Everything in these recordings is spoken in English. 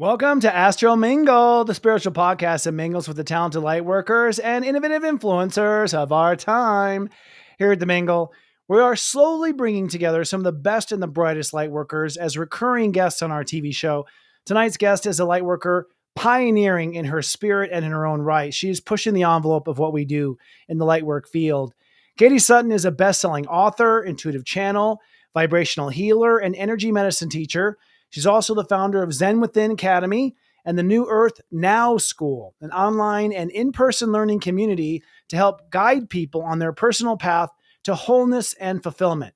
Welcome to Astro Mingle, the spiritual podcast that mingles with the talented light workers and innovative influencers of our time. Here at the Mingle, we are slowly bringing together some of the best and the brightest light workers as recurring guests on our TV show. Tonight's guest is a light worker pioneering in her spirit and in her own right. She's pushing the envelope of what we do in the light work field. Katie Sutton is a best-selling author, intuitive channel, vibrational healer, and energy medicine teacher. She's also the founder of Zen Within Academy and the New Earth Now School, an online and in-person learning community to help guide people on their personal path to wholeness and fulfillment.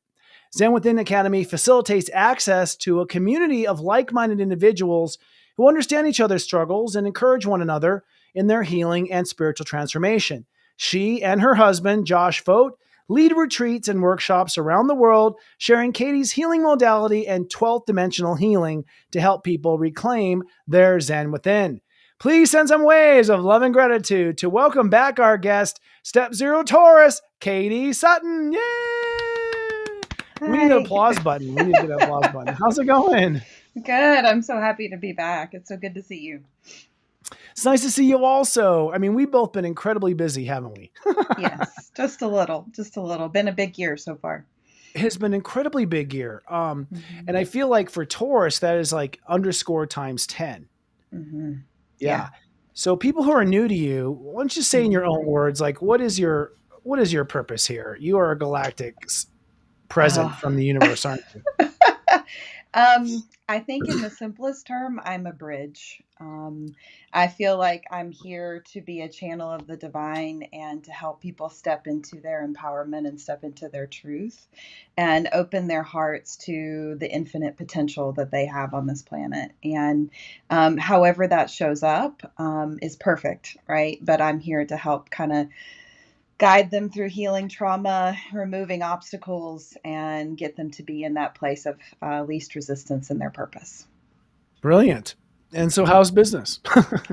Zen Within Academy facilitates access to a community of like-minded individuals who understand each other's struggles and encourage one another in their healing and spiritual transformation. She and her husband, Josh Fote, lead retreats and workshops around the world, sharing Katie's healing modality and 12th dimensional healing to help people reclaim their Zen within. Please send some waves of love and gratitude to welcome back our guest, Step Zero Taurus, Katie Sutton. Yay! Hi. We need an applause button. How's it going? Good. I'm so happy to be back. It's so good to see you. It's nice to see you also. I mean, we've both been incredibly busy, haven't we? Yes, just a little. Been a big year so far. It has been an incredibly big year. And I feel like for Taurus, that is like underscore times 10. Mm-hmm. Yeah. So people who are new to you, why don't you say in your own words, like, what is your purpose here? You are a galactic present from the universe, aren't you? I think in the simplest term, I'm a bridge. I feel like I'm here to be a channel of the divine and to help people step into their empowerment and step into their truth and open their hearts to the infinite potential that they have on this planet. And however that shows up is perfect, right? But I'm here to help kind of guide them through healing trauma, removing obstacles, and get them to be in that place of least resistance in their purpose. Brilliant. And so how's business?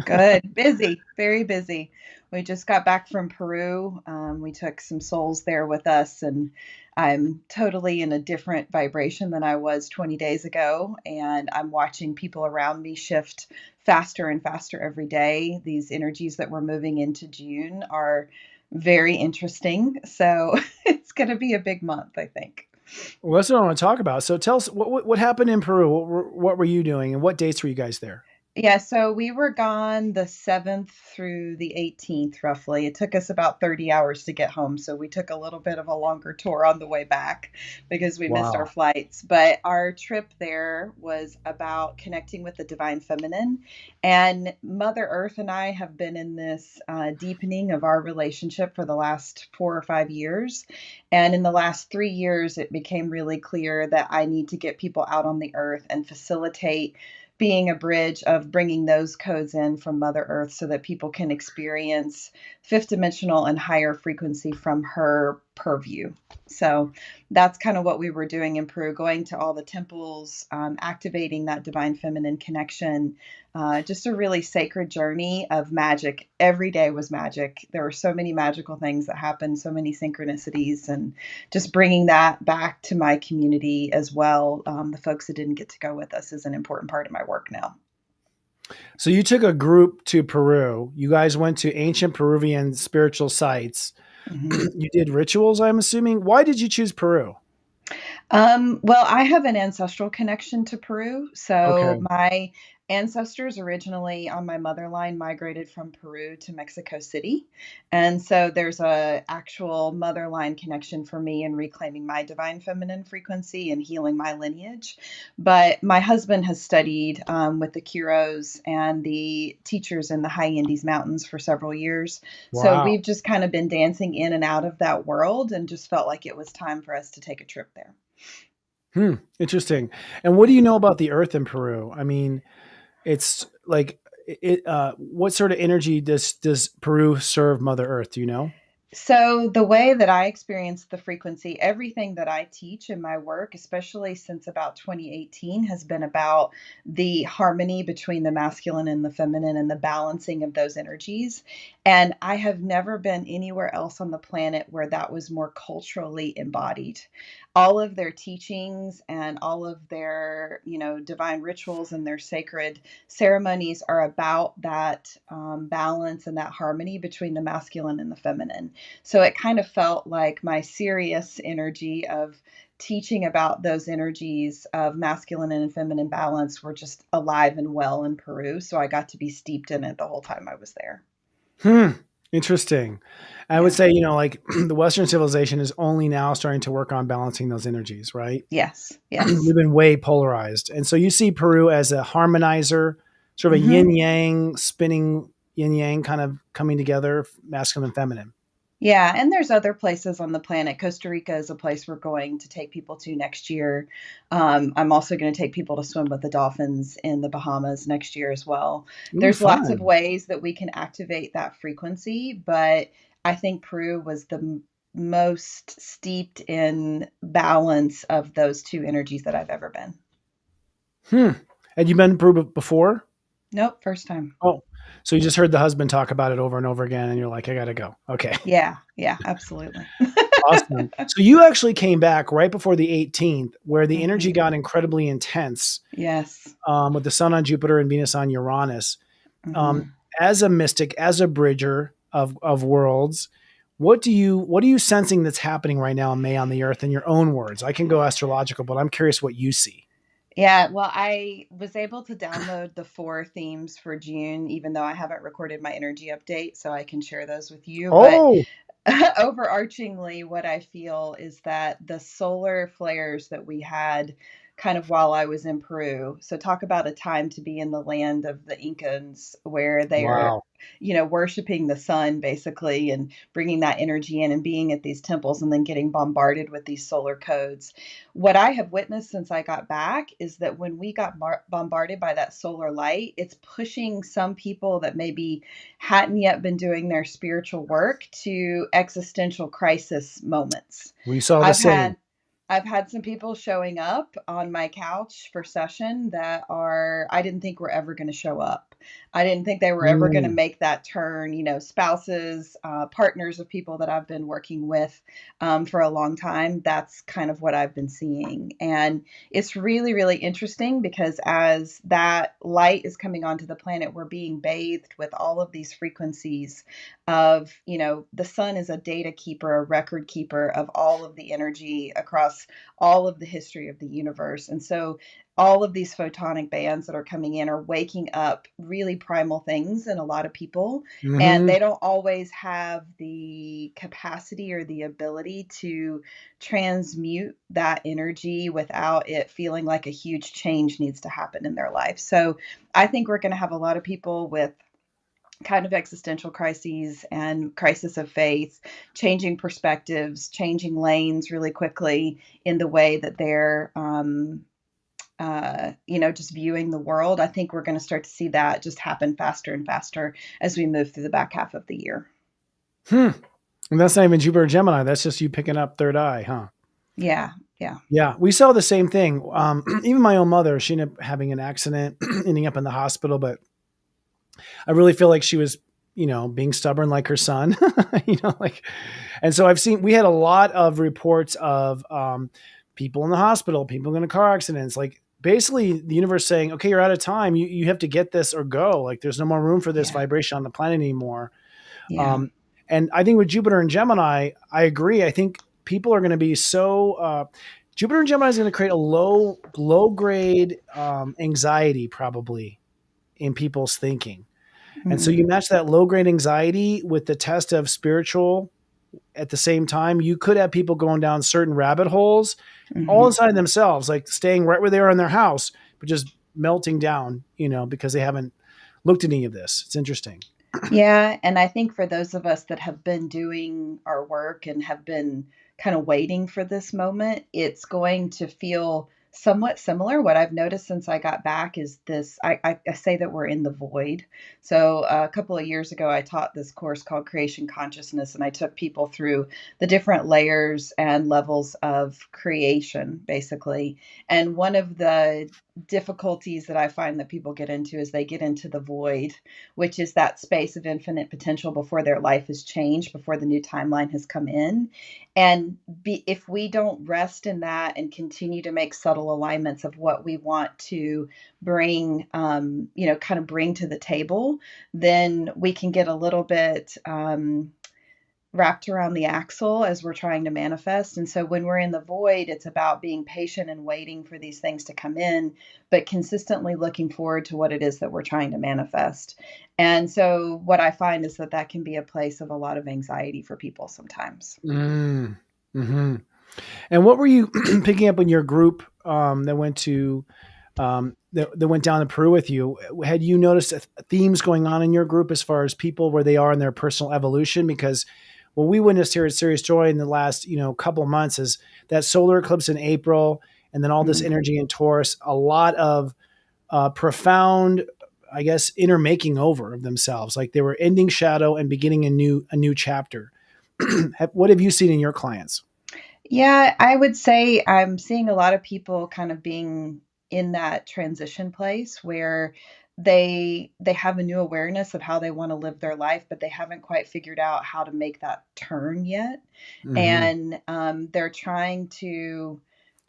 Good. Busy. Very busy. We just got back from Peru. We took some souls there with us, and I'm totally in a different vibration than I was 20 days ago. And I'm watching people around me shift faster and faster every day. These energies that we're moving into June are very interesting. So it's going to be a big month, I think. Well, that's what I want to talk about. So tell us what happened in Peru. What were you doing and what dates were you guys there? Yeah, so we were gone the 7th through the 18th, roughly. It took us about 30 hours to get home. So we took a little bit of a longer tour on the way back because we missed our flights. But our trip there was about connecting with the divine feminine. And Mother Earth and I have been in this deepening of our relationship for the last 4 or 5 years. And in the last 3 years, it became really clear that I need to get people out on the earth and facilitate being a bridge of bringing those codes in from Mother Earth so that people can experience fifth dimensional and higher frequency from her purview. So that's kind of what we were doing in Peru, going to all the temples, activating that divine feminine connection, just a really sacred journey of magic. Every day was magic. There were so many magical things that happened, so many synchronicities, and just bringing that back to my community as well. The folks that didn't get to go with us is an important part of my work now. So you took a group to Peru. You guys went to ancient Peruvian spiritual sites. Mm-hmm. You did rituals, I'm assuming. Why did you choose Peru? Well, I have an ancestral connection to Peru. So my ancestors originally on my mother line migrated from Peru to Mexico City. And so there's a actual mother line connection for me in reclaiming my divine feminine frequency and healing my lineage. But my husband has studied with the Curos and the teachers in the high Andes Mountains for several years. Wow. So we've just kind of been dancing in and out of that world and just felt like it was time for us to take a trip there. Interesting. And what do you know about the earth in Peru? I mean, it's like what sort of energy does Peru serve Mother Earth? Do you know? So the way that I experience the frequency, everything that I teach in my work, especially since about 2018, has been about the harmony between the masculine and the feminine and the balancing of those energies. And I have never been anywhere else on the planet where that was more culturally embodied. all of their teachings and all of their, divine rituals and their sacred ceremonies are about that balance and that harmony between the masculine and the feminine. So it kind of felt like my Sirius energy of teaching about those energies of masculine and feminine balance were just alive and well in Peru. So I got to be steeped in it the whole time I was there. Hmm. Interesting. I would Yeah. say, like the Western civilization is only now starting to work on balancing those energies, right? Yes. Yes. We've been way polarized. And so you see Peru as a harmonizer, sort of a Hmm. yin yang, spinning yin yang kind of coming together, masculine and feminine. Yeah, and there's other places on the planet. Costa Rica is a place we're going to take people to next year. I'm also going to take people to swim with the dolphins in the Bahamas next year as well. Ooh, There's lots of fun. ways that we can activate that frequency, but I think Peru was the most steeped in balance of those two energies that I've ever been. Hmm. Had you been to Peru before? Nope, first time. Oh, so you just heard the husband talk about it over and over again, and you're like, I got to go. Okay. Yeah, yeah, absolutely. Awesome. So you actually came back right before the 18th, where the energy Hmm. got incredibly intense Yes. with the sun on Jupiter and Venus on Uranus. Um, Hmm. as a mystic, as a bridger of worlds, what are you sensing that's happening right now in May on the Earth in your own words? I can go astrological, but I'm curious what you see. Yeah, well, I was able to download the 4 themes for June, even though I haven't recorded my energy update, so I can share those with you. But Oh, overarchingly, what I feel is that the solar flares that we had kind of while I was in Peru. So talk about a time to be in the land of the Incans where they are, wow. worshiping the sun basically and bringing that energy in and being at these temples and then getting bombarded with these solar codes. What I have witnessed since I got back is that when we got bombarded by that solar light, it's pushing some people that maybe hadn't yet been doing their spiritual work to existential crisis moments. We saw the I've same. had I've had some people showing up on my couch for session that are I didn't think were ever going to show up. I didn't think they were ever going to Mm. make that turn. Spouses, partners of people that I've been working with for a long time. That's kind of what I've been seeing, and it's really, really interesting because as that light is coming onto the planet, we're being bathed with all of these frequencies of, the sun is a data keeper, a record keeper of all of the energy across all of the history of the universe. And so all of these photonic bands that are coming in are waking up really primal things in a lot of people. And Hmm. they don't always have the capacity or the ability to transmute that energy without it feeling like a huge change needs to happen in their life. So I think we're going to have a lot of people with kind of existential crises and crisis of faith, changing perspectives, changing lanes really quickly in the way that they're, just viewing the world. I think we're going to start to see that just happen faster and faster as we move through the back half of the year. Hmm. And that's not even Jupiter Gemini. That's just you picking up third eye, huh? Yeah, yeah. Yeah, we saw the same thing. Even my own mother, she ended up having an accident, ending up in the hospital. But I really feel like she was, being stubborn like her son, like. And so we had a lot of reports of people in the hospital, people in car accidents, like basically the universe saying, okay, you're out of time. You have to get this or go. Like there's no more room for this Yeah, vibration on the planet anymore. yeah. Um, and I think with Jupiter and Gemini, I agree. I think people are going to be Jupiter and Gemini is going to create a low grade anxiety probably in people's thinking. And so Mm-hmm. you match that low grade anxiety with the test of spiritual at the same time, you could have people going down certain rabbit holes all Mm-hmm. inside themselves, like staying right where they are in their house, but just melting down, because they haven't looked at any of this. It's interesting. Yeah, and I think for those of us that have been doing our work and have been kind of waiting for this moment, it's going to feel somewhat similar. What I've noticed since I got back is this I say that we're in the void. So a couple of years ago, I taught this course called Creation Consciousness, and I took people through the different layers and levels of creation, basically. And one of the difficulties that I find that people get into is they get into the void, which is that space of infinite potential before their life has changed, before the new timeline has come in. And if we don't rest in that and continue to make subtle alignments of what we want to bring, kind of bring to the table, then we can get a little bit wrapped around the axle as we're trying to manifest. And so when we're in the void, it's about being patient and waiting for these things to come in, but consistently looking forward to what it is that we're trying to manifest. And so what I find is that that can be a place of a lot of anxiety for people sometimes. Mm-hmm. And what were you picking up in your group that went to that went down to Peru with you? Had you noticed themes going on in your group as far as people where they are in their personal evolution? Because what we witnessed here at Sirius Joy in the last couple of months is that solar eclipse in April, and then all this energy in Taurus, a lot of profound, I guess, inner making over of themselves, like they were ending shadow and beginning a new chapter. What have you seen in your clients? Yeah, I would say I'm seeing a lot of people kind of being in that transition place where they have a new awareness of how they want to live their life, but they haven't quite figured out how to make that turn yet. Mm-hmm. And they're trying to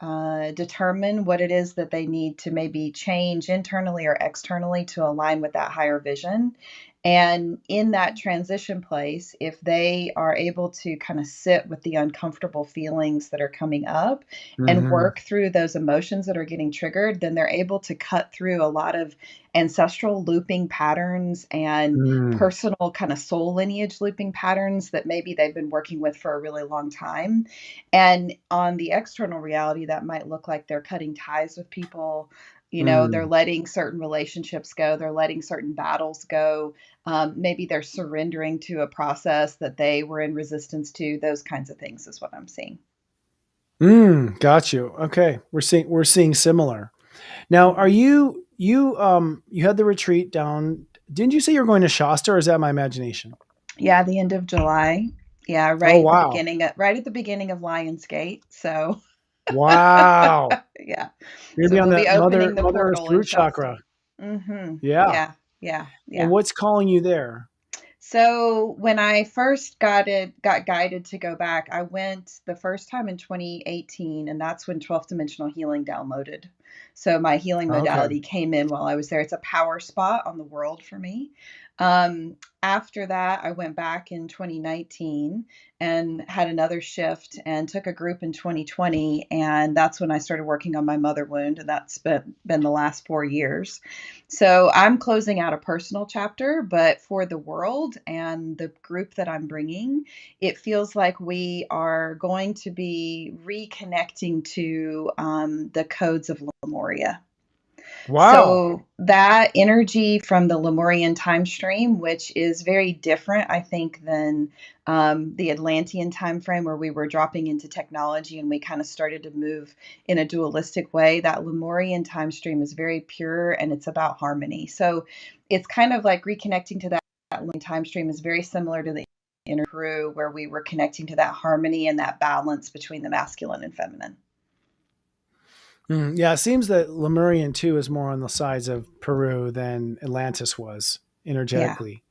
determine what it is that they need to maybe change internally or externally to align with that higher vision. And in that transition place, if they are able to kind of sit with the uncomfortable feelings that are coming up and Mm-hmm. work through those emotions that are getting triggered, then they're able to cut through a lot of ancestral looping patterns and Mm. personal kind of soul lineage looping patterns that maybe they've been working with for a really long time. And on the external reality, that might look like they're cutting ties with people. They're Mm. letting certain relationships go, they're letting certain battles go. Maybe they're surrendering to a process that they were in resistance to. Those kinds of things is what I'm seeing. Got you. Okay, we're seeing similar. Now, are Mhm. you had the retreat down? Didn't you say you were going to Shasta, or is that my imagination? Yeah, the end of July. Yeah, Oh wow, right at the beginning of Lionsgate. So wow! yeah. You're gonna So be on we'll be the opening the Mother Earth portal in root Shasta. chakra. Yeah. Yeah, yeah, And yeah. what's calling you there? So when I first got guided to go back, I went the first time in 2018, and that's when 12th dimensional healing downloaded. So my healing Okay. modality came in while I was there. It's a power spot on the world for me. After that, I went back in 2019 and had another shift and took a group in 2020. And that's when I started working on my mother wound. And that's been the last 4 years. So I'm closing out a personal chapter, but for the world and the group that I'm bringing, it feels like we are going to be reconnecting to the codes of Lemuria. Wow. So that energy from the Lemurian time stream, which is very different, I think, than the Atlantean time frame where we were dropping into technology and we kind of started to move in a dualistic way. That Lemurian time stream is very pure and it's about harmony. So it's kind of like reconnecting to that Lemurian time stream is very similar to the inner Peru, where we were connecting to that harmony and that balance between the masculine and feminine. Yeah, it seems that Lemurian too is more on the sides of Peru than Atlantis was Yeah, energetically.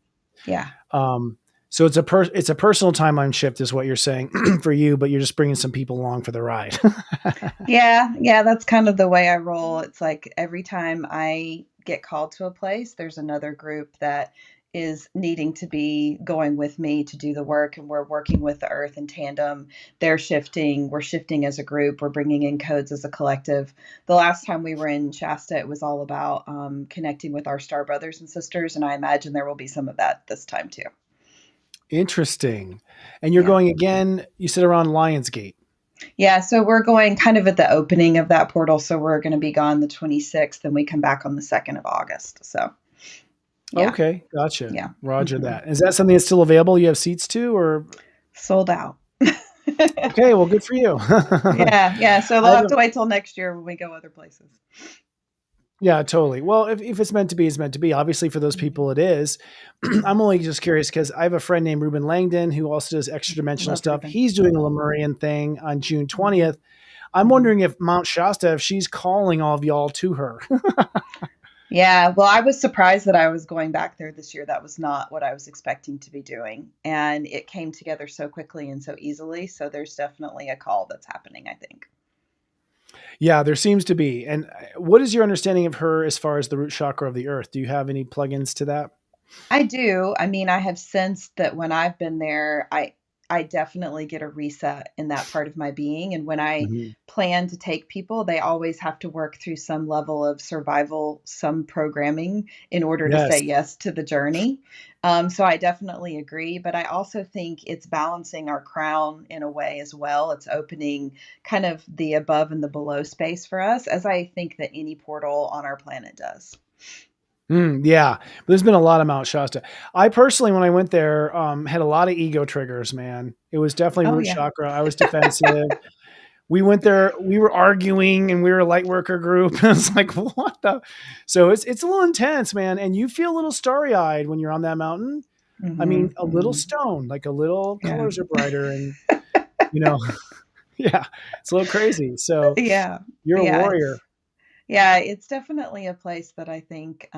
yeah. Um, so it's a personal timeline shift, is what you're saying for you, but you're just bringing some people along for the ride. Yeah, yeah, that's kind of the way I roll. It's like every time I get called to a place, there's another group that is needing to be going with me to do the work, and we're working with the earth in tandem. They're shifting, we're shifting as a group, we're bringing in codes as a collective. The last time we were in Shasta, it was all about connecting with our star brothers and sisters, and I imagine there will be some of that this time too. Interesting. And you're Yeah. going again, you said around Lionsgate. Yeah, so we're going kind of at the opening of that portal. So we're going to be gone the 26th and we come back on the 2nd of August. So, yeah, Okay, gotcha. yeah. Roger hmm that. Is that something that's still available? You have seats too, or Sold out. okay, well, good for you. Yeah, yeah. So I they'll have have a, to wait till next year when we go other places. yeah, totally. Well, if it's meant to be, it's meant to be. Obviously, for those hmm people, it is. hmm I'm only just curious because I have a friend named Ruben Langdon who also does extra dimensional Love stuff. Ruben. He's doing a Lemurian thing on June hmm 20th. I'm Mhm. wondering if Mount Shasta, if she's calling all of y'all to her. Yeah, well, I was surprised that I was going back there this year. That was not what I was expecting to be doing. And it came together so quickly and so easily. So there's definitely a call that's happening, I think. Yeah, there seems to be. And what is your understanding of her as far as the root chakra of the earth? Do you have any plugins to that? I do. I mean, I have sensed that when I've been there, I definitely get a reset in that part of my being. And when I Mhm. plan to take people, they always have to work through some level of survival, some programming in order to say Yes. yes to the journey. So I definitely agree. But I also think it's balancing our crown in a way as well. It's opening kind of the above and the below space for us, as I think that any portal on our planet does. Yeah, there's been a lot of Mount Shasta. I personally, when I went there, had a lot of ego triggers, man. It was definitely Oh, root yeah. chakra. I was defensive. We went there, we were arguing and we were a light worker group. It's like, what the? So it's a little intense, man. And you feel a little starry eyed when you're on that mountain. I mean, Hmm. a little stoned, like a little Yeah. colors are brighter and, you know, yeah, it's a little crazy. So Yeah. you're a Yeah, warrior. it's definitely a place that I think,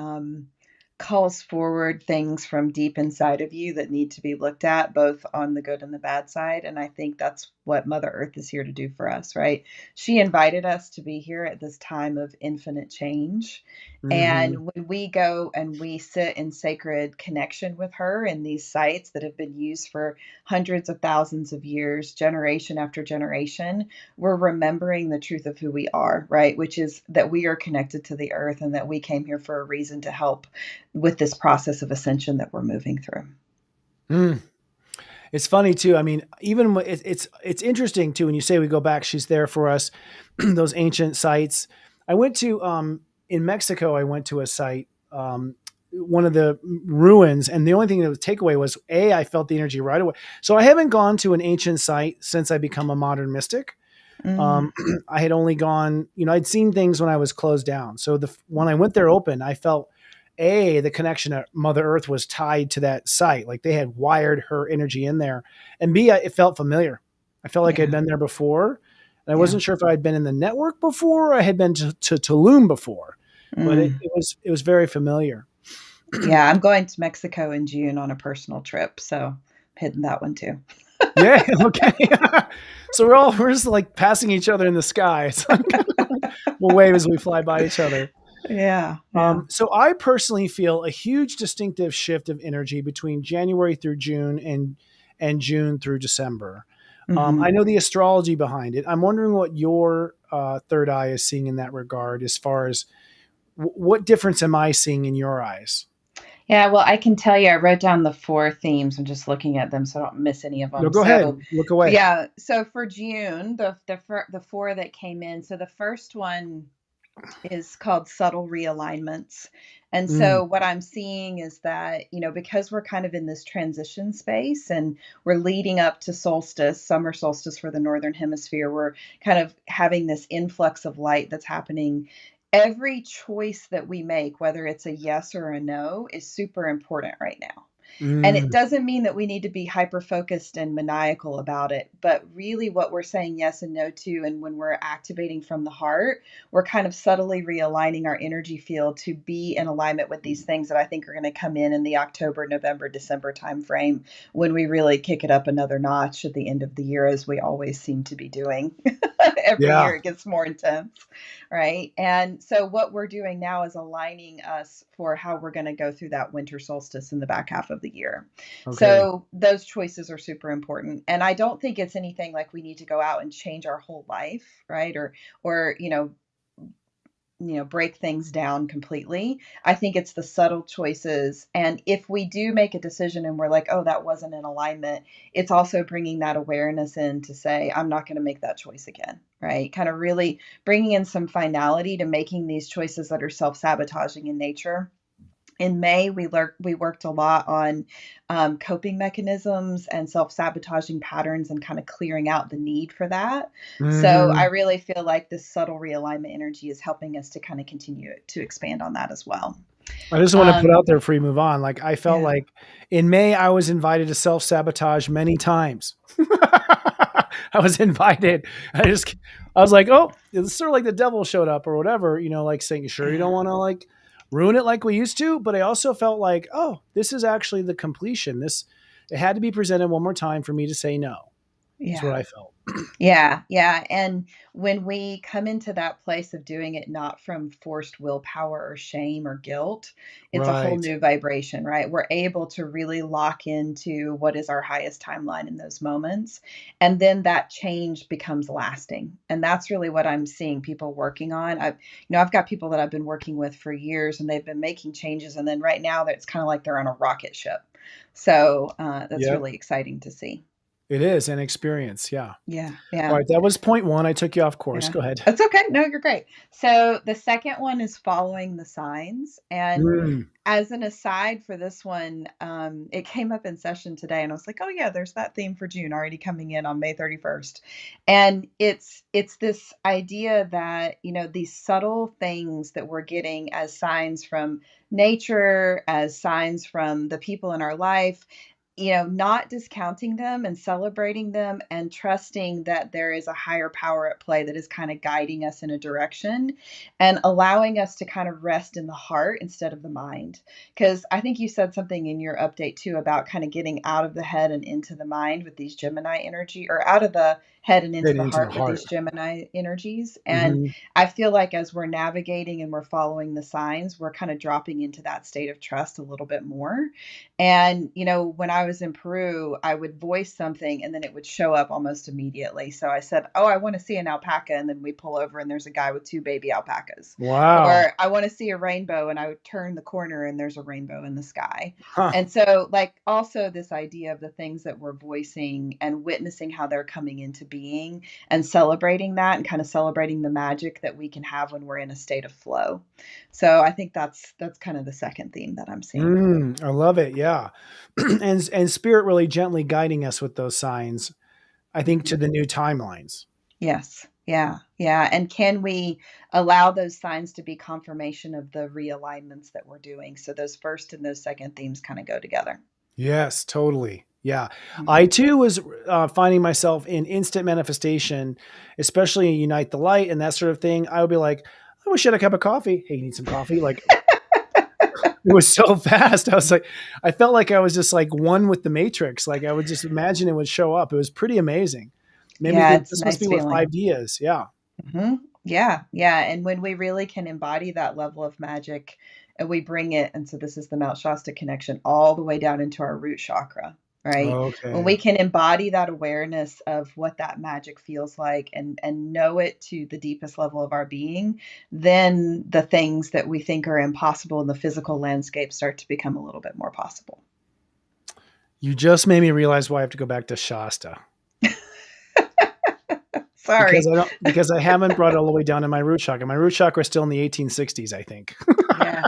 calls forward things from deep inside of you that need to be looked at, both on the good and the bad side, and I think that's what Mother Earth is here to do for us, right? She invited us to be here at this time of infinite change, Hmm. and when we go and we sit in sacred connection with her in these sites that have been used for hundreds of thousands of years, generation after generation, we're remembering the truth of who we are, right? Which is that we are connected to the earth and that we came here for a reason to help with this process of ascension that we're moving through. Mm. It's funny too. I mean, even it's interesting too when you say we go back. She's there for us. Those ancient sites. I went to in Mexico. I went to a site, one of the ruins, and the only thing that was takeaway was I felt the energy right away. So I haven't gone to an ancient site since I become a modern mystic. Mm, Um, I had only gone, I'd seen things when I was closed down. So when I went there open, I felt the connection to Mother Earth was tied to that site. Like they had wired her energy in there. And B, it felt familiar. I felt like I'd yeah, been there before. And I yeah. wasn't sure if I'd been in the network before or I had been to Tulum before, but it, Mm. it was it was very familiar. Yeah, I'm going to Mexico in June on a personal trip, so I'm hitting that one too. Yeah, okay. So we're just like passing each other in the sky. It's like we'll wave as we fly by each other. Yeah, yeah. So I personally feel a huge distinctive shift of energy between January through June and June through December. I Hmm. know the astrology behind it. I'm wondering what your third eye is seeing in that regard, as far as what difference am I seeing in your eyes? Yeah, well, I can tell you, I wrote down the four themes. I'm just looking at them so I don't miss any of No, them. go So, ahead. Look away. yeah, so for June, the four that came in. So the first one is called subtle realignments. And Mm, so what I'm seeing is that, because we're kind of in this transition space and we're leading up to solstice, summer solstice for the northern hemisphere, we're kind of having this influx of light that's happening. Every choice that we make, whether it's a yes or a no, is super important right now. And it mm, doesn't mean that we need to be hyper focused and maniacal about it, but really what we're saying yes and no to, and when we're activating from the heart, we're kind of subtly realigning our energy field to be in alignment with these things that I think are going to come in the October, November, December timeframe when we really kick it up another notch at the end of the year, as we always seem to be doing. Every yeah. year it gets more intense, right? And so what we're doing now is aligning us for how we're going to go through that winter solstice in the back half of the year. Okay. So those choices are super important. And I don't think it's anything like we need to go out and change our whole life, right? Or break things down completely. I think it's the subtle choices, and if we do make a decision and we're like, oh, that wasn't in alignment, it's also bringing that awareness in to say, I'm not going to make that choice again, right? Kind of really bringing in some finality to making these choices that are self-sabotaging in nature. In May, we worked a lot on coping mechanisms and self-sabotaging patterns and kind of clearing out the need for that. So I Hmm. really feel like this subtle realignment energy is helping us to kind of continue to expand on that as well. I just want to put Um, out there before you move on. Like I felt yeah. like in May I was invited to self sabotage many times. I was invited. I just I was like, oh, it's sort of like the devil showed up or whatever, like saying, sure, you don't Yeah. want to like ruin it like we used to. But I also felt like, oh, this is actually the completion. It had to be presented one more time for me to say no, is what Yeah. I felt. Yeah, yeah. And when we come into that place of doing it not from forced willpower or shame or guilt, it's a whole Right. new vibration, right? We're able to really lock into what is our highest timeline in those moments. And then that change becomes lasting. And that's really what I'm seeing people working on. I've got people that I've been working with for years and they've been making changes. And then right now, it's kind of like they're on a rocket ship. So that's Yep. really exciting to see. It is an experience. Yeah. Yeah, All yeah. right. That was point one. I took you off course. Yeah. Go ahead. That's okay. No, you're great. So the second one is following the signs. And Mm, as an aside for this one, it came up in session today, and I was like, "Oh yeah, there's that theme for June already coming in on May 31st." And it's this idea that these subtle things that we're getting as signs from nature, as signs from the people in our life, not discounting them and celebrating them and trusting that there is a higher power at play that is kind of guiding us in a direction and allowing us to kind of rest in the heart instead of the mind. Because I think you said something in your update too about kind of getting out of the head and into the mind with these Gemini energy, or out of the head and into getting the into the heart with heart. these Gemini energies. And Hmm. I feel like as we're navigating and we're following the signs, we're kind of dropping into that state of trust a little bit more. And, when I was in Peru, I would voice something and then it would show up almost immediately. So I said, "Oh, I want to see an alpaca." And then we pull over and there's a guy with two baby alpacas. Wow. Or I want to see a rainbow, and I would turn the corner and there's a rainbow in the sky. Huh. And so, like, also this idea of the things that we're voicing and witnessing how they're coming into being and celebrating that and kind of celebrating the magic that we can have when we're in a state of flow. So I think that's kind of the second theme that I'm seeing. I love it. Yeah. And spirit really gently guiding us with those signs, I think, to Mhm. the new timelines. Yes. Yeah. Yeah. And can we allow those signs to be confirmation of the realignments that we're doing? So those first and those second themes kind of go together. Yes, totally. Yeah. I Mhm. too was finding myself in instant manifestation, especially in Unite the Light and that sort of thing. I would be like, I wish I had a cup of coffee. Hey, you need some coffee? Like, it was so fast. I was like, I felt like I was just like one with the matrix. Like I would just imagine it would show up. It was pretty amazing. Maybe Yeah. It's a this must nice be what feeling. 5D is. Yeah. Yeah. Yeah. And when we really can embody that level of magic and we bring it, and so this is the Mount Shasta connection all the way down into our root chakra, right? When we Okay. can embody that awareness of what that magic feels like and know it to the deepest level of our being, then the things that we think are impossible in the physical landscape start to become a little bit more possible. You just made me realize why I have to go back to Shasta Sorry. because I haven't brought it all the way down to my root chakra. My root chakra is still in the 1860s, I think. Yeah.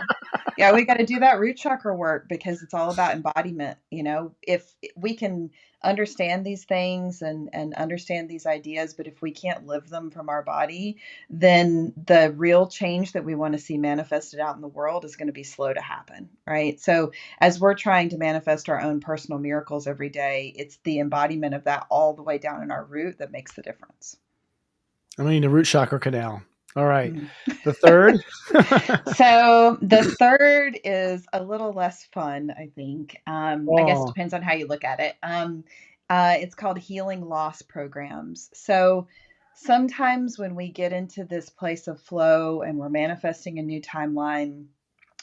Yeah, we got to do that root chakra work because it's all about embodiment. If we can understand these things and understand these ideas, but if we can't live them from our body, then the real change that we want to see manifested out in the world is going to be slow to happen, right? So as we're trying to manifest our own personal miracles every day, it's the embodiment of that all the way down in our root that makes the difference. I mean, the root chakra canal. All right. Mm. The third. So the third is a little less fun, I think. I guess it Oh, depends on how you look at it. It's called healing loss programs. So sometimes when we get into this place of flow and we're manifesting a new timeline,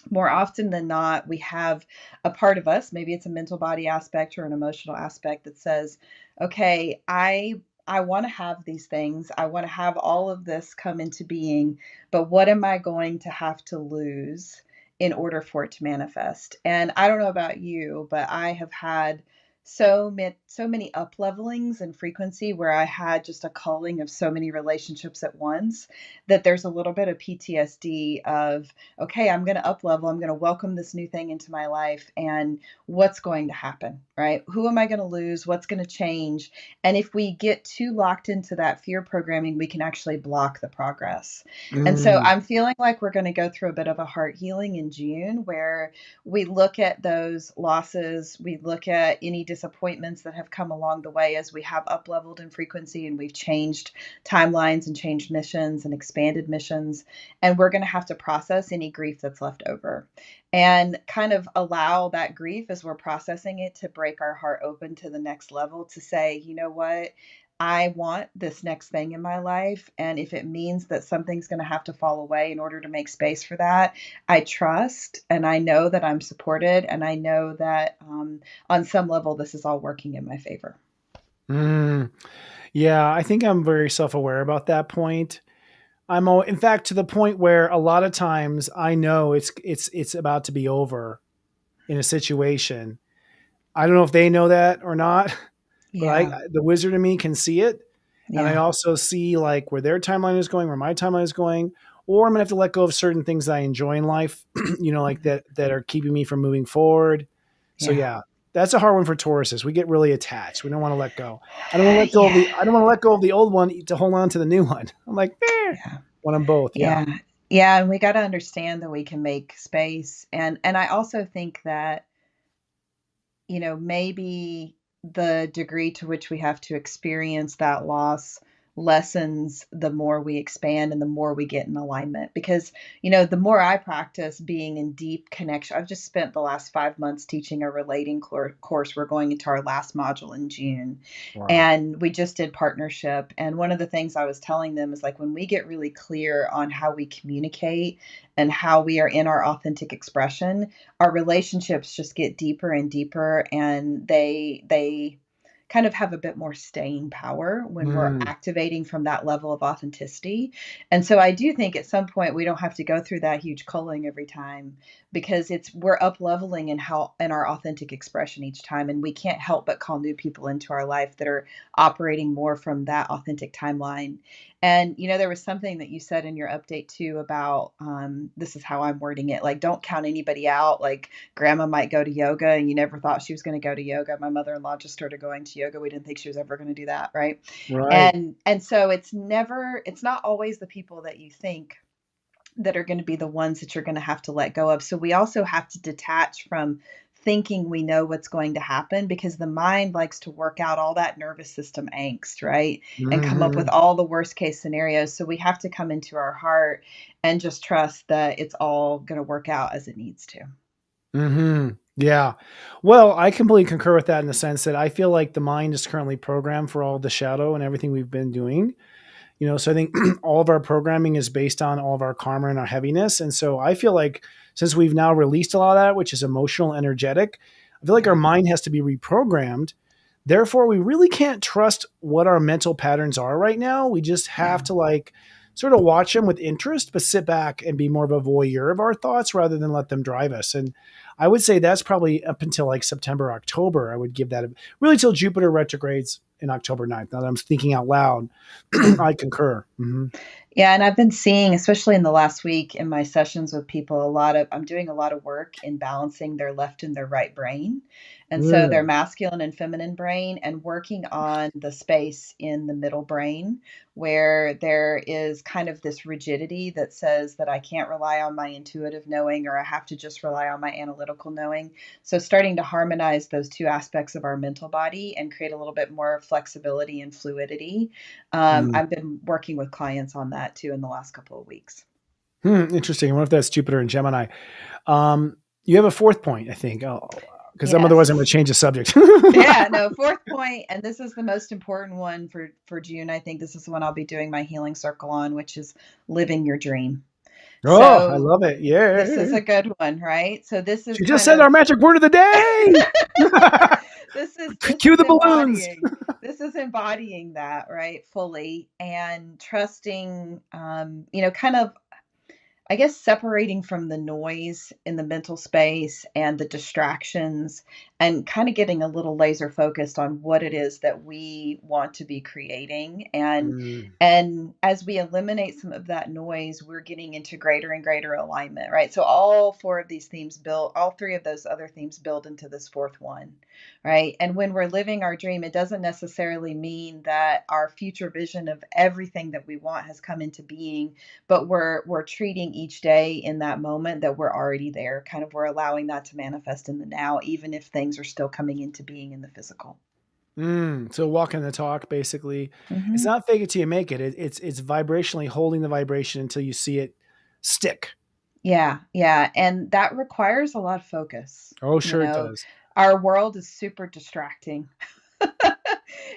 more often than not, we have a part of us, maybe it's a mental body aspect or an emotional aspect that says, okay, I want to have these things. I want to have all of this come into being, but what am I going to have to lose in order for it to manifest? And I don't know about you, but I have had so many up levelings and frequency where I had just a culling of so many relationships at once that there's a little bit of PTSD of, okay, I'm going to up level. I'm going to welcome this new thing into my life. And what's going to happen, right? Who am I going to lose? What's going to change? And if we get too locked into that fear programming, we can actually block the progress. And so mm, I'm feeling like we're going to go through a bit of a heart healing in June where we look at those losses, we look at any disappointments that have come along the way as we have up leveled in frequency and we've changed timelines and changed missions and expanded missions. And we're going to have to process any grief that's left over and kind of allow that grief as we're processing it to break our heart open to the next level to say, you know what? I want this next thing in my life. And if it means that something's going to have to fall away in order to make space for that, I trust and I know that I'm supported. And I know that on some level, this is all working in my favor. Yeah, I think I'm very self-aware about that point. In fact, to the point where a lot of times I know it's about to be over in a situation. I don't know if they know that or not, but Yeah. the wizard in me can see it. And I Yeah. also see like where their timeline is going, where my timeline is going, or I'm gonna have to let go of certain things that I enjoy in life, like that are keeping me from moving forward. So Yeah. yeah, that's a hard one for Tauruses. We get really attached. We don't want to let go. I don't want to let go of Yeah. the I don't want to let go of the old one to hold on to the new one. I'm like, Yeah. want them both. Yeah. Yeah. Yeah. And we got to understand that we can make space. And I also think that, maybe the degree to which we have to experience that loss lessens the more we expand and the more we get in alignment. Because, the more I practice being in deep connection, I've just spent the last 5 months teaching a relating course. We're going into our last module in June. Wow. And we just did partnership. And one of the things I was telling them is like when we get really clear on how we communicate and how we are in our authentic expression, our relationships just get deeper and deeper, and they kind of have a bit more staying power when we're Mm. activating from that level of authenticity. And so I do think at some point we don't have to go through that huge culling every time, because we're up leveling in our authentic expression each time, and we can't help but call new people into our life that are operating more from that authentic timeline. And there was something that you said in your update too about this is how I'm wording it, like don't count anybody out. Like grandma might go to yoga and you never thought she was going to go to yoga. My mother-in-law just started going to yoga. We didn't think she was ever going to do that, right? Right. And so it's not always the people that you think that are going to be the ones that you're going to have to let go of. So we also have to detach from thinking we know what's going to happen, because the mind likes to work out all that nervous system angst, right? And come up with Hmm. all the worst case scenarios. So we have to come into our heart and just trust that it's all going to work out as it needs to. Yeah. Well, I completely concur with that in the sense that I feel like the mind is currently programmed for all the shadow and everything we've been doing. So I think all of our programming is based on all of our karma and our heaviness. And so I feel like since we've now released a lot of that, which is emotional, energetic, I feel like our Yeah. mind has to be reprogrammed. Therefore, we really can't trust what our mental patterns are right now. We just have Yeah. to like sort of watch them with interest, but sit back and be more of a voyeur of our thoughts rather than let them drive us. And I would say that's probably up until like September, October. I would give that really till Jupiter retrogrades in October 9th. Now that I'm thinking out loud, Yeah. I concur. Mm-hmm. Yeah, and I've been seeing, especially in the last week in my sessions with people, I'm doing a lot of work in balancing their left and their right brain. And so their Mm. masculine and feminine brain, and working on the space in the middle brain where there is kind of this rigidity that says that I can't rely on my intuitive knowing, or I have to just rely on my analytical knowing. So starting to harmonize those two aspects of our mental body and create a little bit more flexibility and fluidity. Mm. I've been working with clients on that too in the last couple of weeks. Interesting. I wonder if that's Jupiter and Gemini. You have a fourth point, I think, because otherwise I'm going Yes. to change the subject. Yeah, no, fourth point, and this is the most important one for June. I think this is the one I'll be doing my healing circle on, which is living your dream. Oh, I So love it. this Yeah. is a good one, right? So this is She just kind said of our magic word of the day. this Cue is the balloons. embodying that, right, fully, and trusting, kind of, I guess, separating from the noise in the mental space and the distractions, and kind of getting a little laser focused on what it is that we want to be creating. Mm. And as we eliminate some of that noise, we're getting into greater and greater alignment, right? So all three of those other themes build into this fourth one, right? And when we're living our dream, it doesn't necessarily mean that our future vision of everything that we want has come into being, but we're treating each day in that moment that we're already there. Kind of we're allowing that to manifest in the now, even if things things are still coming into being in the physical. So walking the talk, basically. It's Hmm. not fake it till you make it. It's vibrationally holding the vibration until you see it stick. Yeah, yeah, and that requires a lot of focus. Oh, You sure it know, does. our world is super distracting. It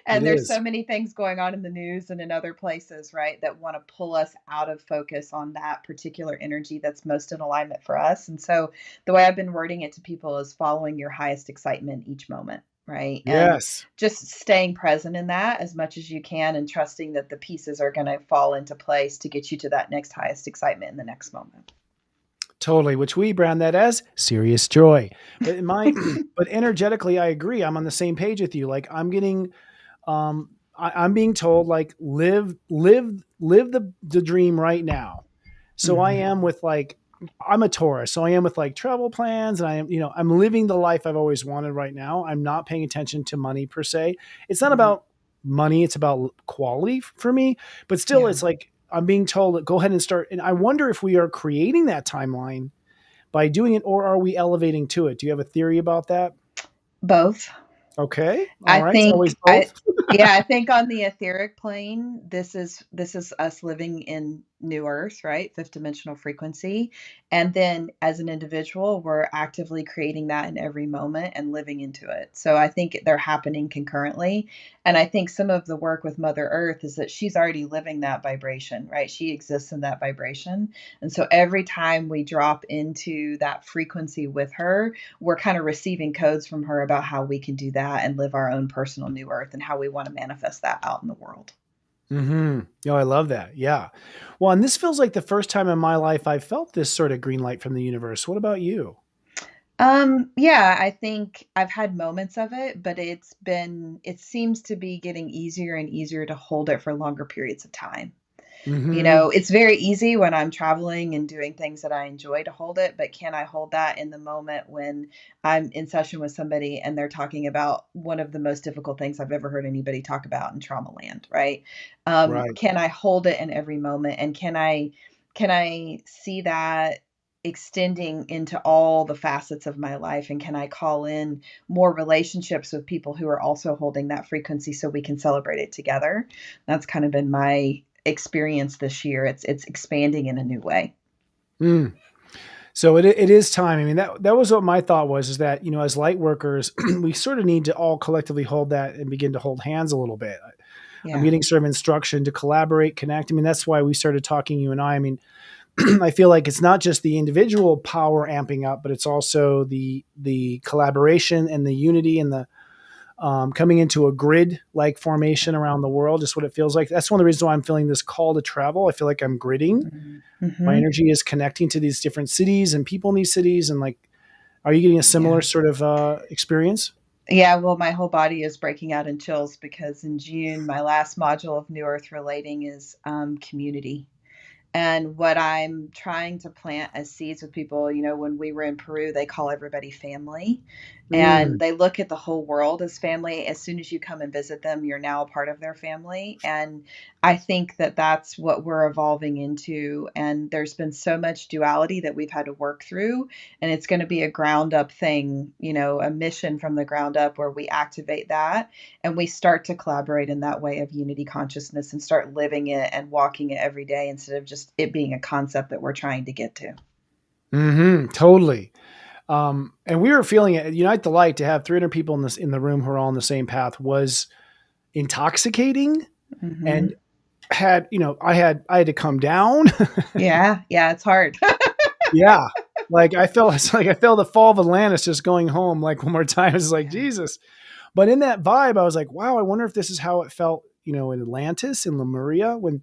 And there's so is. many things going on in the news and in other places, right, that want to pull us out of focus on that particular energy that's most in alignment for us. And so the way I've been wording it to people is following your highest excitement each moment, right? And Yes. just staying present in that as much as you can and trusting that the pieces are going to fall into place to get you to that next highest excitement in the next moment. Totally, which we brand that as serious joy. But in my but energetically, I agree. I'm on the same page with you. Like I'm getting I'm being told like live the dream right now. So I Mhm. am with like I'm a Taurus, so I am with like travel plans, and I am I'm living the life I've always wanted right now. I'm not paying attention to money per se. It's not Mhm. about money; it's about quality for me. But still, Yeah. it's like I'm being told that go ahead and start. And I wonder if we are creating that timeline by doing it, or are we elevating to it? Do you have a theory about that? Both. Okay, all I right. It's always think both. I think on the etheric plane, this is us living in new earth, right? Fifth dimensional frequency. And then as an individual, we're actively creating that in every moment and living into it. So I think they're happening concurrently. And I think some of the work with Mother Earth is that she's already living that vibration, right? She exists in that vibration. And so every time we drop into that frequency with her, we're kind of receiving codes from her about how we can do that and live our own personal new earth and how we want to manifest that out in the world. Oh, I love that. Yeah. Well, and this feels like the first time in my life I felt this sort of green light from the universe. What about you? Yeah, I think I've had moments of it, but it seems to be getting easier and easier to hold it for longer periods of time. Hmm. It's very easy when I'm traveling and doing things that I enjoy to hold it, but can I hold that in the moment when I'm in session with somebody and they're talking about one of the most difficult things I've ever heard anybody talk about in trauma land, right? Right. Can I hold it in every moment, and can I see that extending into all the facets of my life, and can I call in more relationships with people who are also holding that frequency so we can celebrate it together? That's kind of been my experience this year. It's expanding in a new way. Mm. So it is time. I mean, that was what my thought was, is that, as light workers, we sort of need to all collectively hold that and begin to hold hands a little bit. I'm Yeah. getting sort of instruction to collaborate, connect. I mean, that's why we started talking, you and I. I mean, I feel like it's not just the individual power amping up, but it's also the collaboration and the unity and the coming into a grid like formation around the world. Just what it feels like. That's one of the reasons why I'm feeling this call to travel. I feel like I'm gridding. My Mm-hmm. energy is connecting to these different cities and people in these cities. And like, are you getting a similar Yeah. sort of experience? Yeah, well, my whole body is breaking out in chills because in June, my last module of New Earth Relating is community. And what I'm trying to plant as seeds with people, when we were in Peru, they call everybody family. And Mm, they look at the whole world as family. As soon as you come and visit them, you're now a part of their family. And I think that that's what we're evolving into. And there's been so much duality that we've had to work through. And it's going to be a ground up thing, a mission from the ground up where we activate that and we start to collaborate in that way of unity consciousness and start living it and walking it every day instead of just it being a concept that we're trying to get to. totally. And we were feeling it. Unite the Light, to have 300 people in the room who are all on the same path, was intoxicating. Hmm. And I had to come down. Yeah, yeah, it's hard. Yeah. Like I felt it's like I felt the fall of Atlantis just going home like one more time. It's like Yeah. Jesus. But in that vibe, I was like, wow, I wonder if this is how it felt, in Atlantis, in Lemuria, when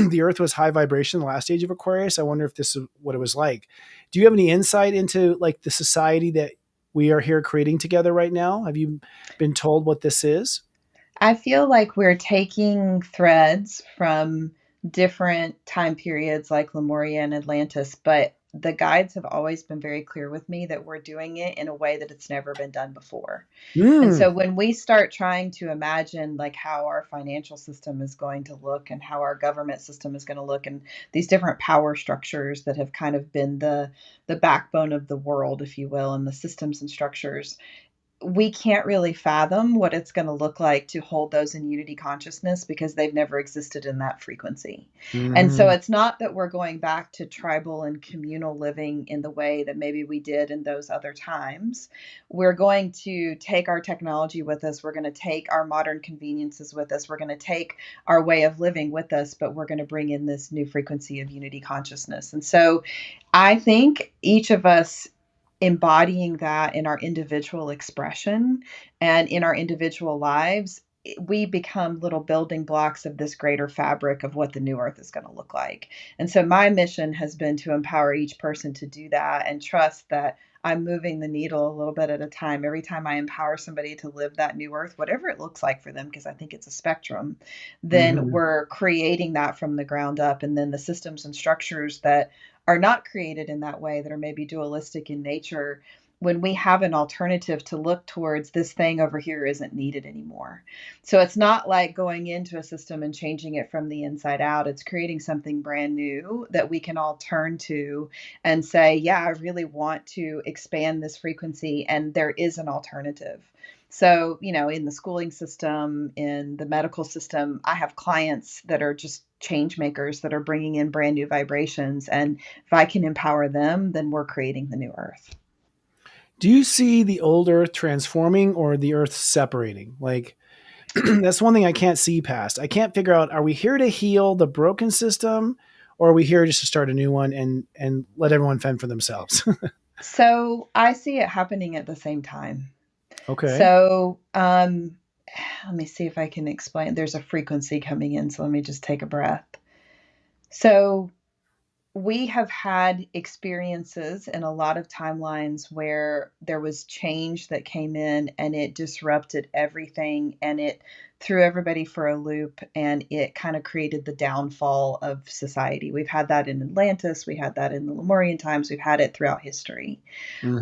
the earth was high vibration, the last stage of Aquarius. I wonder if this is what it was like. Do you have any insight into like the society that we are here creating together right now? Have you been told what this is? I feel like we're taking threads from different time periods like Lemuria and Atlantis, but the guides have always been very clear with me that we're doing it in a way that it's never been done before. And Mm, so when we start trying to imagine like how our financial system is going to look and how our government system is going to look and these different power structures that have kind of been the backbone of the world, if you will, and the systems and structures, we can't really fathom what it's going to look like to hold those in unity consciousness because they've never existed in that frequency. And so Mm-hmm. it's not that we're going back to tribal and communal living in the way that maybe we did in those other times. We're going to take our technology with us. We're going to take our modern conveniences with us. We're going to take our way of living with us, but we're going to bring in this new frequency of unity consciousness. And so I think each of us embodying that in our individual expression and in our individual lives, we become little building blocks of this greater fabric of what the new earth is going to look like. And so my mission has been to empower each person to do that and trust that I'm moving the needle a little bit at a time. Every time I empower somebody to live that new earth, whatever it looks like for them, because I think it's a spectrum, then Mm-hmm. we're creating that from the ground up. And then the systems and structures that are not created in that way, that are maybe dualistic in nature, when we have an alternative to look towards, this thing over here isn't needed anymore. So it's not like going into a system and changing it from the inside out. It's creating something brand new that we can all turn to and say, yeah, I really want to expand this frequency, and there is an alternative. So, in the schooling system, in the medical system, I have clients that are just change makers that are bringing in brand new vibrations. And if I can empower them, then we're creating the new earth. Do you see the old Earth transforming or the Earth separating? Like, that's one thing I can't see past. I can't figure out, are we here to heal the broken system, or are we here just to start a new one and let everyone fend for themselves? So I see it happening at the same time. Okay. So let me see if I can explain. There's a frequency coming in, so let me just take a breath. So we have had experiences in a lot of timelines where there was change that came in and it disrupted everything, and it threw everybody for a loop, and it kind of created the downfall of society. We've had that in Atlantis, we had that in the Lemurian times, we've had it throughout history.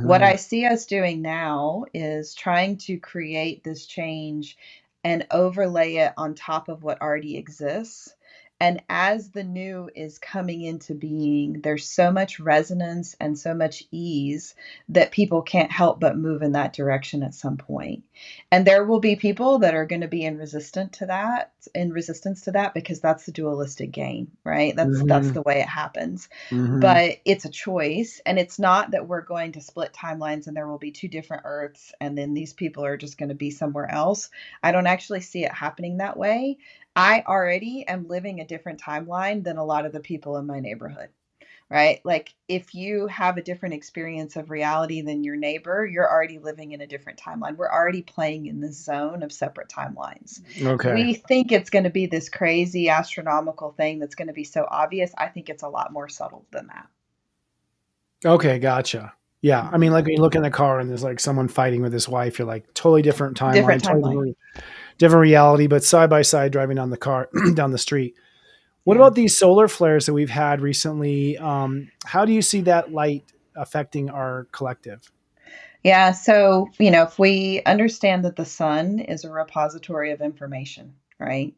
What Mm-hmm. I see us doing now is trying to create this change and overlay it on top of what already exists. And as the new is coming into being, there's so much resonance and so much ease that people can't help but move in that direction at some point. And there will be people that are going to be in resistance to that, because that's the dualistic game, right? That's Mm-hmm. the way it happens. Mm-hmm. But it's a choice, and it's not that we're going to split timelines and there will be two different earths and then these people are just going to be somewhere else. I don't actually see it happening that way. I already am living a different timeline than a lot of the people in my neighborhood, right? Like, if you have a different experience of reality than your neighbor, you're already living in a different timeline. We're already playing in this zone of separate timelines. Okay. We think it's going to be this crazy astronomical thing that's going to be so obvious. I think it's a lot more subtle than that. Okay. Gotcha. Yeah. I mean, Mhm. like when you look in the car and there's like someone fighting with his wife, you're like, totally different Different timeline, totally timeline. different reality, but side by side driving down the car, down the street. What Yeah. about these solar flares that we've had recently? How do you see that light affecting our collective? Yeah. So, if we understand that the sun is a repository of information, right?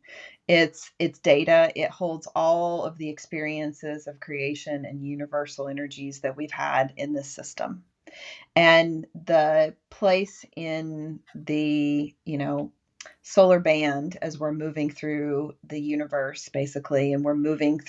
It's data. It holds all of the experiences of creation and universal energies that we've had in this system. And the place in the, solar band, as we're moving through the universe basically, and we're moving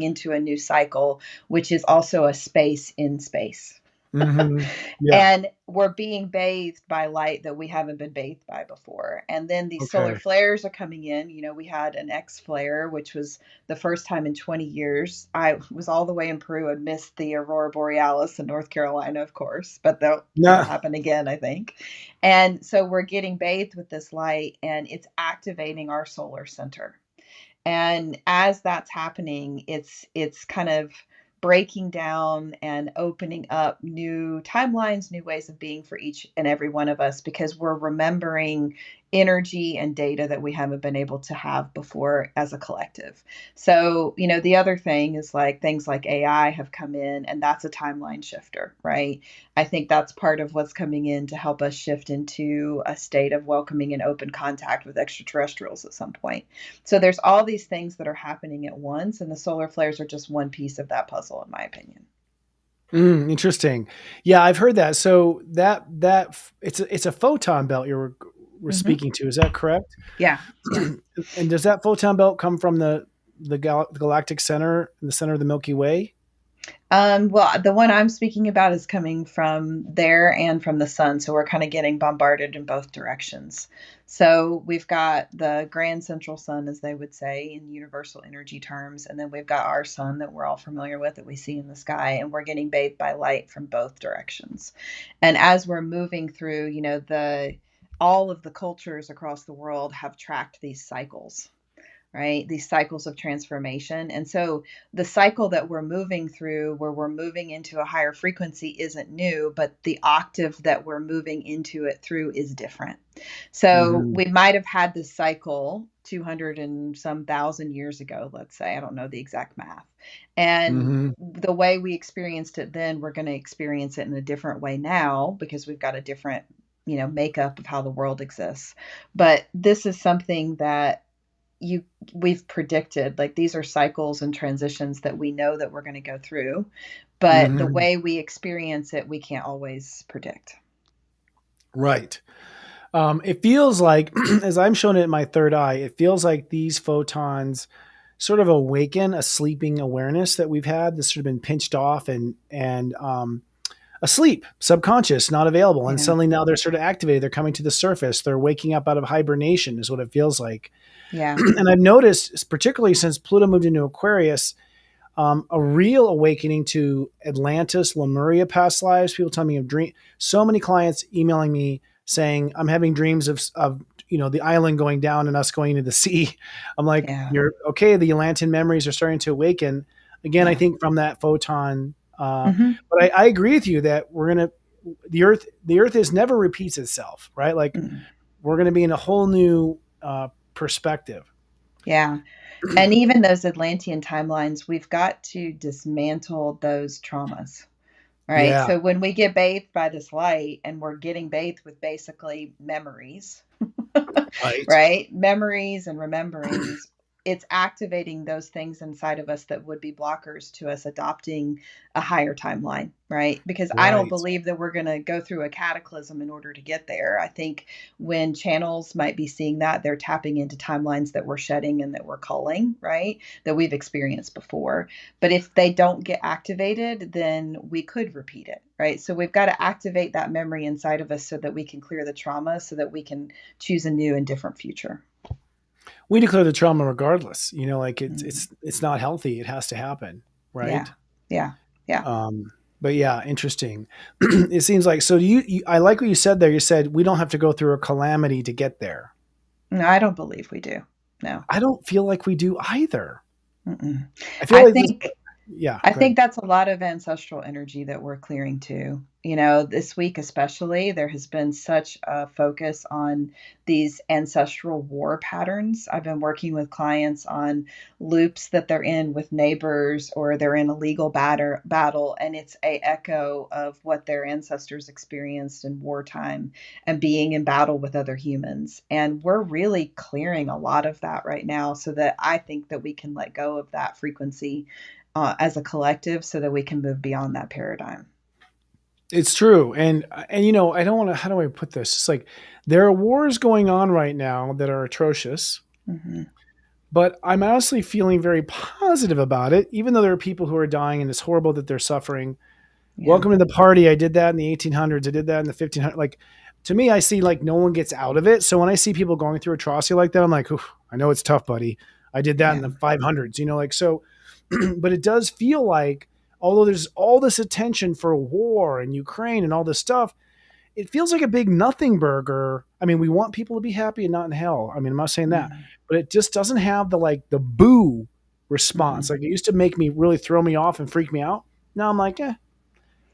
into a new cycle, which is also a space in space. Mm-hmm. Yeah. And we're being bathed by light that we haven't been bathed by before. And then these solar Okay. flares are coming in. We had an X flare, which was the first time in 20 years. I was all the way in Peru and missed the aurora borealis in North Carolina, of course, but it'll No. happen again, I think. And so we're getting bathed with this light, and it's activating our solar center. And as that's happening, it's kind of breaking down and opening up new timelines, new ways of being for each and every one of us, because we're remembering energy and data that we haven't been able to have before as a collective. So, the other thing is, like, things like AI have come in, and that's a timeline shifter, right? I think that's part of what's coming in to help us shift into a state of welcoming and open contact with extraterrestrials at some point. So there's all these things that are happening at once, and the solar flares are just one piece of that puzzle, in my opinion. Interesting. Yeah, I've heard that. So it's a photon belt we're Hmm. speaking to. Is that correct? Yeah. Yeah. And does that photon belt come from the galactic center, the center of the Milky Way? Well, the one I'm speaking about is coming from there and from the sun. So we're kind of getting bombarded in both directions. So we've got the grand central sun, as they would say in universal energy terms. And then we've got our sun that we're all familiar with that we see in the sky. And we're getting bathed by light from both directions. And as we're moving through, all of the cultures across the world have tracked these cycles, right? These cycles of transformation. And so the cycle that we're moving through, where we're moving into a higher frequency, isn't new, but the octave that we're moving into it through is different. So Hmm. we might have had this cycle 200 and some thousand years ago, let's say. I don't know the exact math. And Hmm. the way we experienced it then, we're going to experience it in a different way now because we've got a different makeup of how the world exists. But this is something that you we've predicted, like these are cycles and transitions that we know that we're going to go through, but the Hmm. way we experience it we can't always predict. Right. It feels like, as I'm showing it in my third eye, it feels like these photons sort of awaken a sleeping awareness that we've had that's sort of been pinched off and asleep, subconscious, not available, and Yeah. suddenly now they're sort of activated. They're coming to the surface. They're waking up out of hibernation, is what it feels like. Yeah. And I've noticed, particularly since Pluto moved into Aquarius, a real awakening to Atlantis, Lemuria past lives. People tell me of dream. So many clients emailing me saying, "I'm having dreams of the island going down and us going into the sea." I'm like, Yeah. "You're okay." The Atlantean memories are starting to awaken again. I Yeah. think from that photon. Hmm. But I agree with you that the Earth is never repeats itself, right? Like Mm. we're gonna be in a whole new perspective. Yeah. And even those Atlantean timelines, we've got to dismantle those traumas. Right. Yeah. So when we get bathed by this light and we're getting bathed with basically memories, Right. right? Memories and rememberings, it's activating those things inside of us that would be blockers to us adopting a higher timeline, right? Because I don't Right. believe that we're going to go through a cataclysm in order to get there. I think when channels might be seeing that, they're tapping into timelines that we're shedding and that we're culling, right? That we've experienced before. But if they don't get activated, then we could repeat it, right? So we've got to activate that memory inside of us so that we can clear the trauma, so that we can choose a new and different future. We declare the trauma regardless. Like it's Mm. it's it's not healthy. It has to happen, Yeah. right? Yeah. Yeah. Um, but yeah, interesting. It seems like so. I like what you said there. You said we don't have to go through a calamity to get there. No, I don't believe we do. No. I don't feel like we do either. Mm-mm. I feel I like this. think Yeah, I go ahead. think that's a lot of ancestral energy that we're clearing too. This week especially, there has been such a focus on these ancestral war patterns. I've been working with clients on loops that they're in with neighbors, or they're in a legal battle, and it's a echo of what their ancestors experienced in wartime and being in battle with other humans. And we're really clearing a lot of that right now, so that I think that we can let go of that frequency as a collective, so that we can move beyond that paradigm. It's true, and I don't want to. How do I put this? It's like there are wars going on right now that are atrocious, Hmm. but I'm honestly feeling very positive about it, even though there are people who are dying and it's horrible that they're suffering. Yeah. Welcome to the party. I did that in the 1800s. I did that in the 1500s. Like, to me, I see like no one gets out of it. So when I see people going through atrocity like that, I'm like, "Oof, I know it's tough, buddy. I did that in Yeah. the 500s, like so. But it does feel like, although there's all this attention for war and Ukraine and all this stuff, it feels like a big nothing burger. I mean, we want people to be happy and not in hell. I mean, I'm not saying that, Mm-hmm. but it just doesn't have the boo Mm-hmm. response. Like it used to make me really throw me off and freak me out. Now I'm like,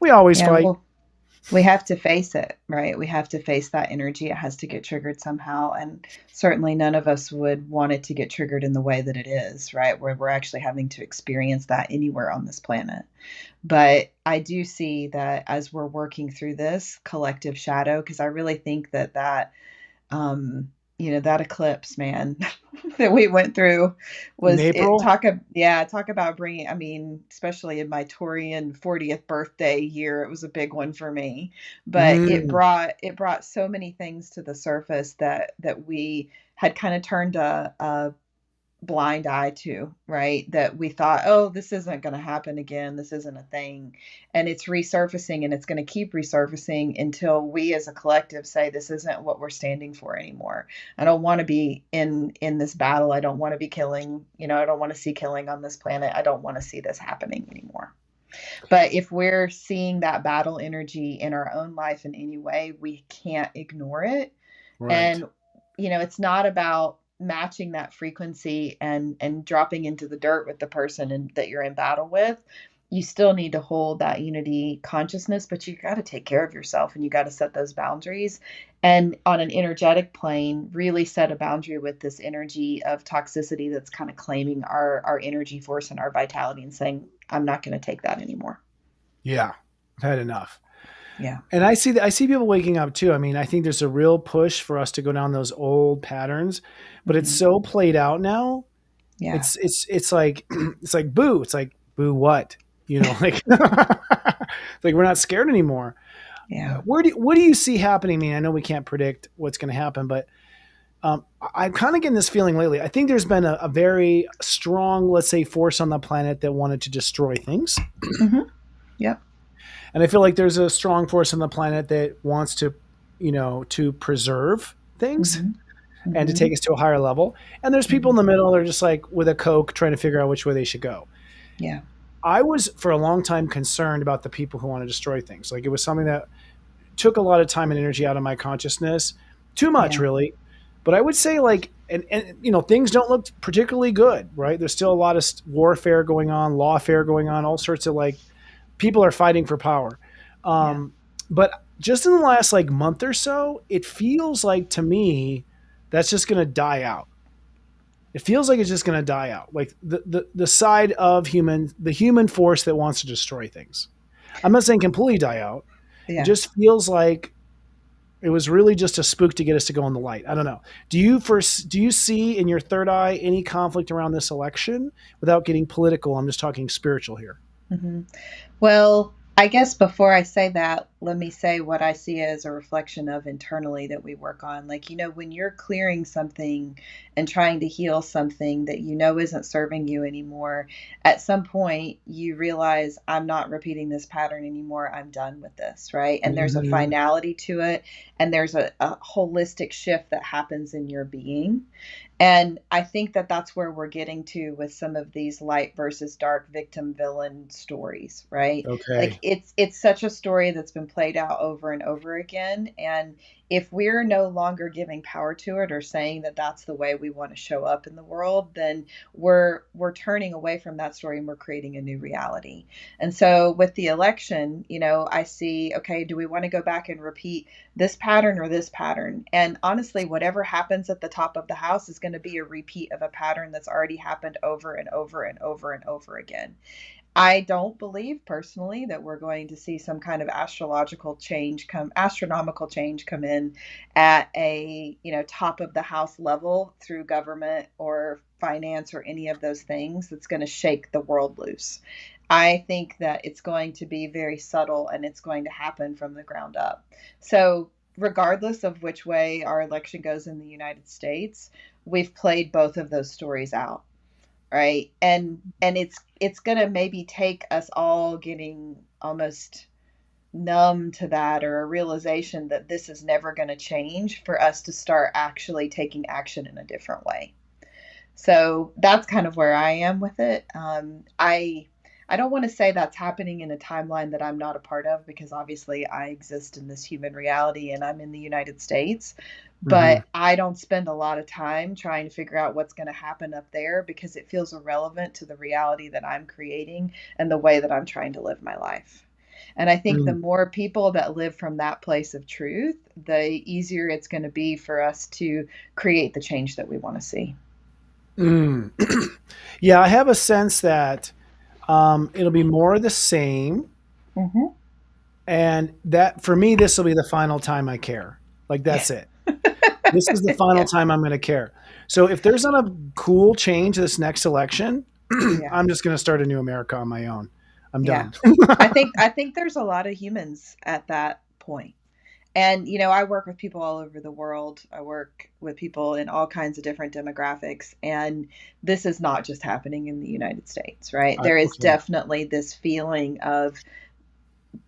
we always Yeah. fight. Well, we have to face it, right? We have to face that energy. It has to get triggered somehow. And certainly none of us would want it to get triggered in the way that it is, right? Where we're actually having to experience that anywhere on this planet. But I do see that as we're working through this collective shadow, because I really think that um, that eclipse, man, that we went through In was it April? talk about bringing, I mean, especially in my Taurian 40th birthday year, it was a big one for me. But Mm, it brought so many things to the surface that we had kind of turned a blind eye to, right? That we thought, oh, this isn't going to happen again. This isn't a thing. And it's resurfacing, and it's going to keep resurfacing until we as a collective say this isn't what we're standing for anymore. I don't want to be in this battle. I don't want to be killing, I don't want to see killing on this planet. I don't want to see this happening anymore. But if we're seeing that battle energy in our own life in any way, we can't ignore it. right. And it's not about matching that frequency and dropping into the dirt with the person that you're in battle with. You still need to hold that unity consciousness, but you got to take care of yourself, and you got to set those boundaries. And on an energetic plane, really set a boundary with this energy of toxicity that's kind of claiming our energy force and our vitality, and saying, I'm not going to take that anymore. Yeah. I've had enough. Yeah. And I see people waking up too. I mean, I think there's a real push for us to go down those old patterns, but it's Hmm. so played out now. Yeah. It's like it's like boo. It's like boo what? Like like we're not scared anymore. Yeah. What do you see happening? I mean, I know we can't predict what's going to happen, but I'm kind of getting this feeling lately. I think there's been a very strong, let's say, force on the planet that wanted to destroy things. Hmm. Yep. And I feel like there's a strong force on the planet that wants to, to preserve things Hmm. and to Hmm. take us to a higher level. And there's people in Hmm. the middle that are just like with a Coke trying to figure out which way they should go. Yeah. I was for a long time concerned about the people who want to destroy things. Like it was something that took a lot of time and energy out of my consciousness, too much Yeah. really. But I would say like, and things don't look particularly good, right? There's still a lot of warfare going on, lawfare going on, all sorts of like people are fighting for power. Yeah. But just in the last like month or so, it feels like to me that's just going to die out. It feels like it's just going to die out. Like the side of the human force that wants to destroy things. I'm not saying completely die out. It Yeah. just feels like it was really just a spook to get us to go in the light. I don't know. Do you see in your third eye any conflict around this election without getting political? I'm just talking spiritual here. Hmm. Well, I guess before I say that, let me say what I see as a reflection of internally that we work on. Like, when you're clearing something and trying to heal something that isn't serving you anymore, at some point you realize, I'm not repeating this pattern anymore. I'm done with this, right? And there's a Mm-hmm. finality to it, and there's a holistic shift that happens in your being. And I think that that's where we're getting to with some of these light versus dark victim villain stories, right? Like Okay. it's such a story that's been played out over and over again, and if we're no longer giving power to it or saying that that's the way we want to show up in the world, then we're turning away from that story, and we're creating a new reality. And so with the election, I see, okay, do we want to go back and repeat this pattern or this pattern? And honestly, whatever happens at the top of the house is going to be a repeat of a pattern that's already happened over and over and over and over again. I don't believe personally that we're going to see some kind of astronomical change come in at a, top of the house level through government or finance or any of those things that's going to shake the world loose. I think that it's going to be very subtle, and it's going to happen from the ground up. So, regardless of which way our election goes in the United States, we've played both of those stories out, right? And it's going to maybe take us all getting almost numb to that, or a realization that this is never going to change, for us to start actually taking action in a different way. So that's kind of where I am with it. I don't want to say that's happening in a timeline that I'm not a part of, because obviously I exist in this human reality and I'm in the United States. Mm-hmm. But I don't spend a lot of time trying to figure out what's going to happen up there, because it feels irrelevant to the reality that I'm creating and the way that I'm trying to live my life. And I think the Mm. more people that live from that place of truth, the easier it's going to be for us to create the change that we want to see. Mm. Yeah, I have a sense that it'll be more of the same, Hmm. and that for me, this will be the final time I care. Like Yeah. that's it. This is the final Yeah. time I'm going to care. So if there's not a cool change this next election, Yeah. I'm just going to start a new America on my own. I'm Yeah. done. I think there's a lot of humans at that point. And, I work with people all over the world. I work with people in all kinds of different demographics. And this is not just happening in the United States, right? There is Okay. definitely this feeling of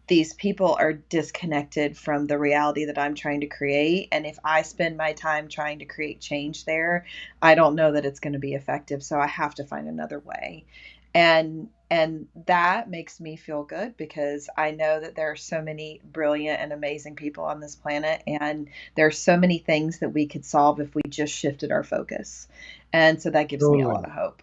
these people are disconnected from the reality that I'm trying to create. And if I spend my time trying to create change there, I don't know that it's going to be effective. So I have to find another way. And that makes me feel good because I know that there are so many brilliant and amazing people on this planet, and there are so many things that we could solve if we just shifted our focus. And so that gives me a lot Totally. of hope.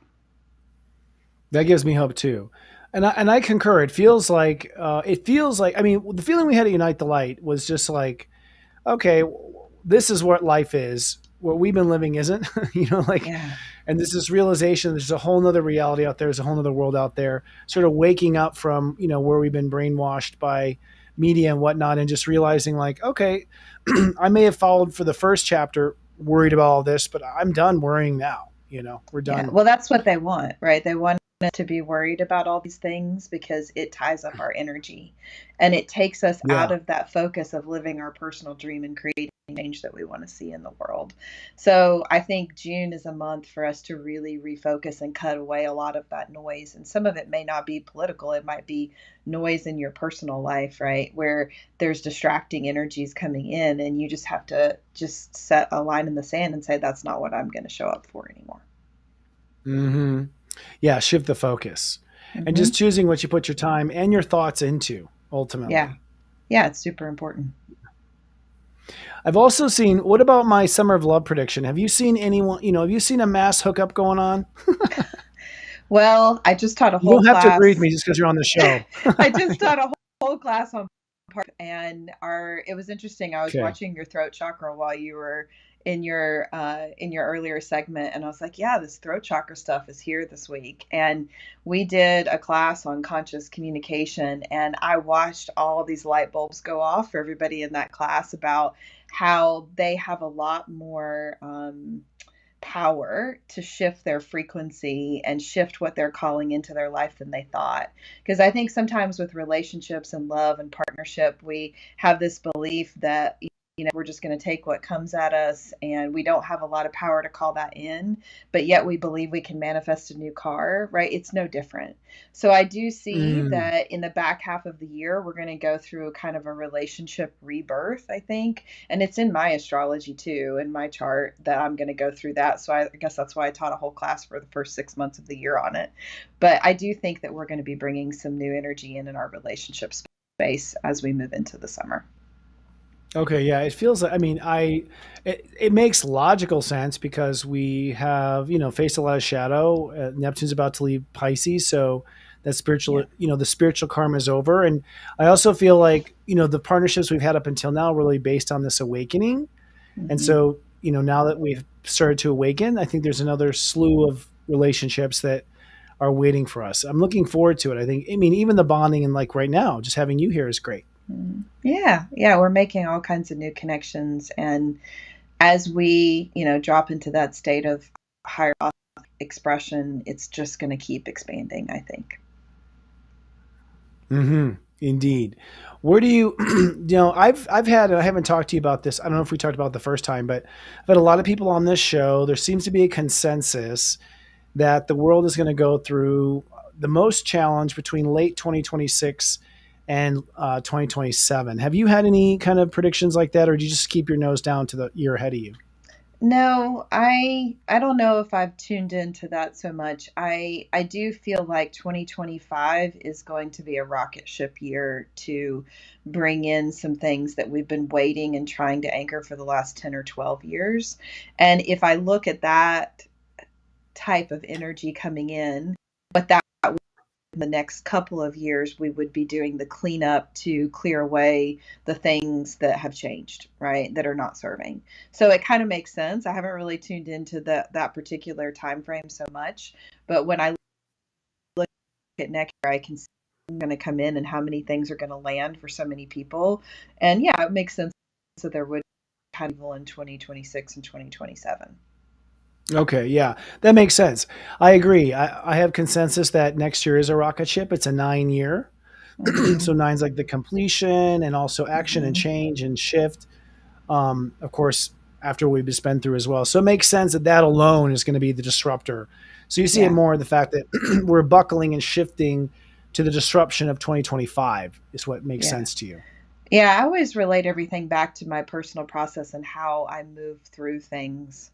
That gives me hope too. And I concur. It feels like I mean the feeling we had at Unite the Light was just like, okay, this is what life is. What we've been living isn't, like, Yeah. and there's this realization there's a whole nother reality out there, there's a whole nother world out there, sort of waking up from, where we've been brainwashed by media and whatnot, and just realizing like, okay, I may have followed for the first chapter worried about all this, but I'm done worrying now. We're Yeah. done. Well, that's what they want, right? They want us to be worried about all these things because it ties up our energy and it takes us out Yeah. of that focus of living our personal dream and creating change that we want to see in the world. So I think June is a month for us to really refocus and cut away a lot of that noise. And some of it may not be political, it might be noise in your personal life, right? Where there's distracting energies coming in and you just have to just set a line in the sand and say, that's not what I'm going to show up for anymore. Hmm. Yeah, shift the focus and Hmm. just choosing what you put your time and your thoughts into Yeah. ultimately. Yeah, it's super important. I've also seen, what about my summer of love prediction? Have you seen anyone, have you seen a mass hookup going on? Well, I just taught a You whole don't have to agree with class. me just because you're on the show. I just taught a whole class on part, and our it was interesting. I was Okay. watching your throat chakra while you were in your earlier segment, and I was like, yeah, this throat chakra stuff is here this week. And we did a class on conscious communication, and I watched all these light bulbs go off for everybody in that class about how they have a lot more power to shift their frequency and shift what they're calling into their life than they thought. Because I think sometimes with relationships and love and partnership, we have this belief that we're just going to take what comes at us and we don't have a lot of power to call that in, but yet we believe we can manifest a new car, right? It's no different. So I do see Mm, that in the back half of the year we're going to go through kind of a relationship rebirth, I think, and it's in my astrology too, in my chart, that I'm going to go through that. So I guess that's why I taught a whole class for the first 6 months of the year on it. But I do think that we're going to be bringing some new energy in our relationship space as we move into the summer. okay. Yeah. It feels like, I mean, it makes logical sense because we have, faced a lot of shadow. Neptune's about to leave Pisces. So that spiritual, Yeah. the spiritual karma is over. And I also feel like, the partnerships we've had up until now are really based on this awakening. And Hmm. so, now that we've started to awaken, I think there's another slew of relationships that are waiting for us. I'm looking forward to it. I mean, even the bonding and like right now, just having you here is great. Yeah, yeah, we're making all kinds of new connections, and as we, drop into that state of higher expression, it's just going to keep expanding, I think. Hmm. Indeed. Where do you, I haven't talked to you about this. I don't know if we talked about it the first time, but I've had a lot of people on this show. There seems to be a consensus that the world is going to go through the most challenge between late 2026 and 2027. Have you had any kind of predictions like that, or do you just keep your nose down to the year ahead of you? No, I don't know if I've tuned into that so much. I do feel like 2025 is going to be a rocket ship year to bring in some things that we've been waiting and trying to anchor for the last 10 or 12 years. And if I look at that type of energy coming in, what that in the next couple of years we would be doing the cleanup to clear away the things that have changed, right, that are not serving. So it kind of makes sense. I haven't really tuned into that particular time frame so much, but when I look at next year, I can see going to come in and how many things are going to land for so many people. And yeah, it makes sense that there would kind of in 2026 and 2027. Okay, yeah, that makes sense. I agree. I have consensus that next year is a rocket ship. It's a 9 year. So Mm-hmm. nine's like the completion and also action and Mm-hmm. change and shift. Of course, after we've been through as well. So it makes sense that that alone is going to be the disruptor. So you see it Yeah. more the fact that we're buckling and shifting to the disruption of 2025 is what makes Yeah. sense to you. Yeah, I always relate everything back to my personal process and how I move through things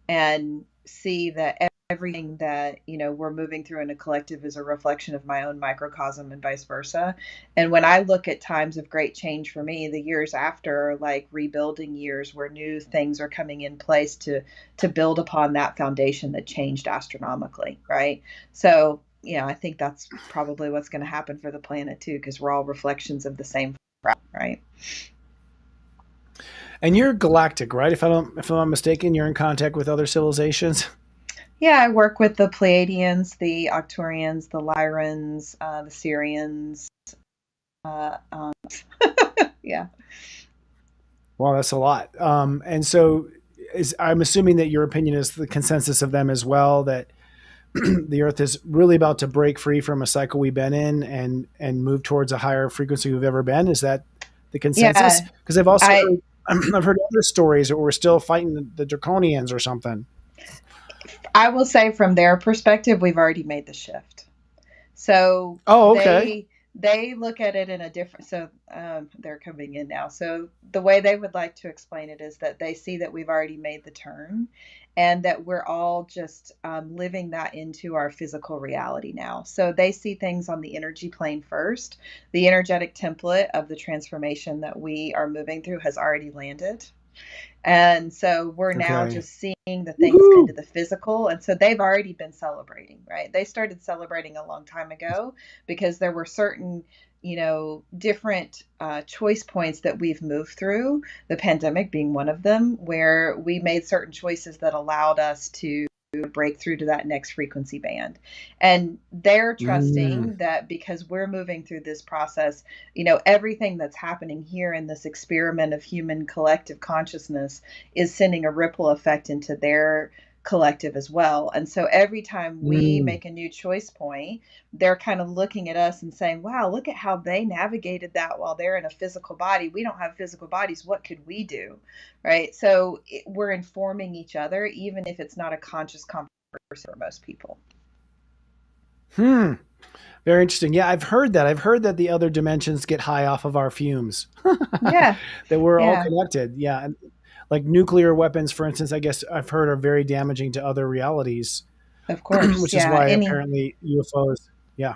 and see that everything that, we're moving through in a collective is a reflection of my own microcosm and vice versa. And when I look at times of great change for me, the years after are like rebuilding years where new things are coming in place to build upon that foundation that changed astronomically, right? So, I think that's probably what's going to happen for the planet too, because we're all reflections of the same, right? And you're galactic, right? If I'm not mistaken, you're in contact with other civilizations. Yeah, I work with the Pleiadians, the Octurians, the Lyrans, the Syrians. Uh, um, yeah. Well, that's a lot. And so I'm assuming that your opinion is the consensus of them as well, that the Earth is really about to break free from a cycle we've been in and move towards a higher frequency we've ever been. Is that the consensus? Yeah. Because I've also I heard I've heard other stories that we're still fighting the draconians or something. I will say from their perspective, we've already made the shift. So Oh, okay. they look at it in a different. So they're coming in now. So the way they would like to explain it is that they see that we've already made the turn, and that we're all just living that into our physical reality now. So they see things on the energy plane first. The energetic template of the transformation that we are moving through has already landed. And so we're now Okay. just seeing the things Woohoo! into the physical. And so they've already been celebrating, right? They started celebrating a long time ago because there were certain, different choice points that we've moved through, the pandemic being one of them, where we made certain choices that allowed us to break through to that next frequency band. And they're Mm, trusting that because we're moving through this process, everything that's happening here in this experiment of human collective consciousness is sending a ripple effect into their collective as well. And so every time we mm, make a new choice point, they're kind of looking at us and saying, wow, look at how they navigated that while they're in a physical body. We don't have physical bodies. What could we do? Right. So we're informing each other, even if it's not a conscious conversation for most people. hmm. Very interesting. Yeah, I've heard that. I've heard that the other dimensions get high off of our fumes. Yeah. That we're all Yeah. connected. Yeah. Like nuclear weapons, for instance, I guess I've heard are very damaging to other realities, Of course. which is Yeah. why apparently UFOs. Yeah.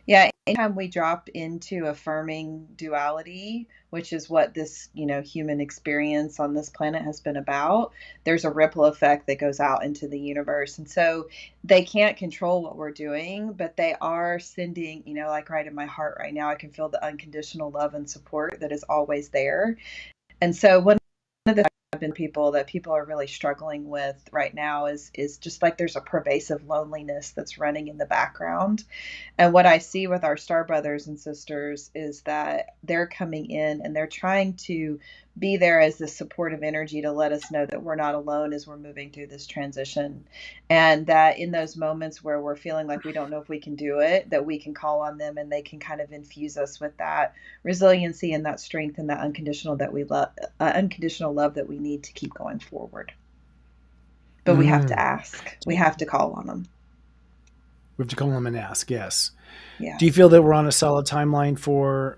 Yeah, anytime we drop into affirming duality, which is what this, human experience on this planet has been about, there's a ripple effect that goes out into the universe. And so they can't control what we're doing, but they are sending, like right in my heart right now, I can feel the unconditional love and support that is always there. And so one of the people that people are really struggling with right now is just like there's a pervasive loneliness that's running in the background. And what I see with our star brothers and sisters is that they're coming in and they're trying to be there as this supportive energy to let us know that we're not alone as we're moving through this transition. And that in those moments where we're feeling like we don't know if we can do it, that we can call on them and they can kind of infuse us with that resiliency and that strength and that unconditional love that we need to keep going forward. But we have to Mm. ask, we have to call on them. We have to call them and ask. Yes. Yeah. Do you feel that we're on a solid timeline for,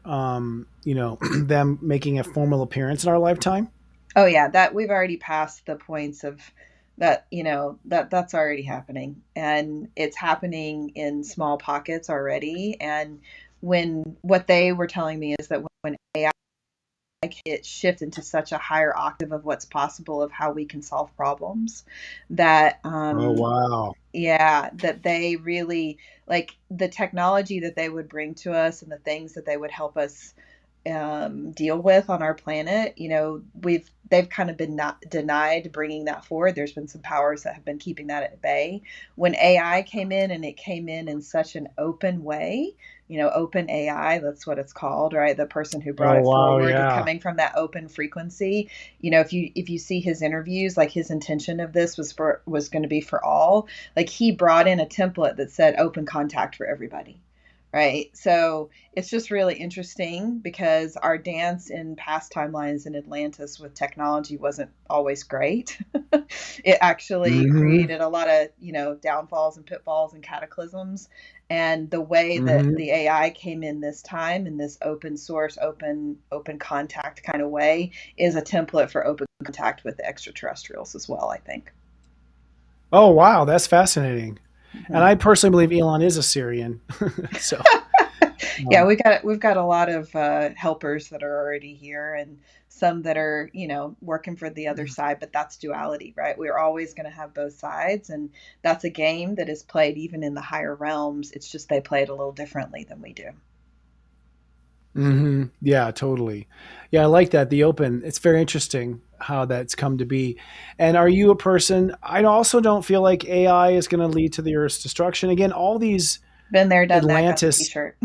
them making a formal appearance in our lifetime? Oh yeah, that we've already passed the points of that, that's already happening. And it's happening in small pockets already. And when what they were telling me is that when AI it shift into such a higher octave of what's possible of how we can solve problems, that Oh, wow. yeah, that they really like the technology that they would bring to us and the things that they would help us deal with on our planet. They've kind of been not denied bringing that forward. There's been some powers that have been keeping that at bay. When AI came in, and it came in such an open way, open AI, that's what it's called, right? The person who brought Oh, it wow. forward, Yeah. coming from that open frequency. If you see his interviews, like his intention of this was going to be for all. Like he brought in a template that said open contact for everybody. Right. So it's just really interesting because our dance in past timelines in Atlantis with technology wasn't always great. It actually Hmm. created a lot of, downfalls and pitfalls and cataclysms. And the way that Hmm. the AI came in this time in this open source, open contact kind of way is a template for open contact with the extraterrestrials as well, I think. Oh, wow. That's fascinating. And Mhm. I personally believe Elon is a Syrian. So, Yeah, um, we've got a lot of helpers that are already here, and some that are working for the other side. But that's duality, right? We're always going to have both sides, and that's a game that is played even in the higher realms. It's just they play it a little differently than we do. yeah, totally. Yeah, I like that. The open, it's very interesting how that's come to be. And are you a person? I also don't feel like AI is going to lead to the Earth's destruction. Again, all these Been there, done that. Got the Atlantis. T-shirt.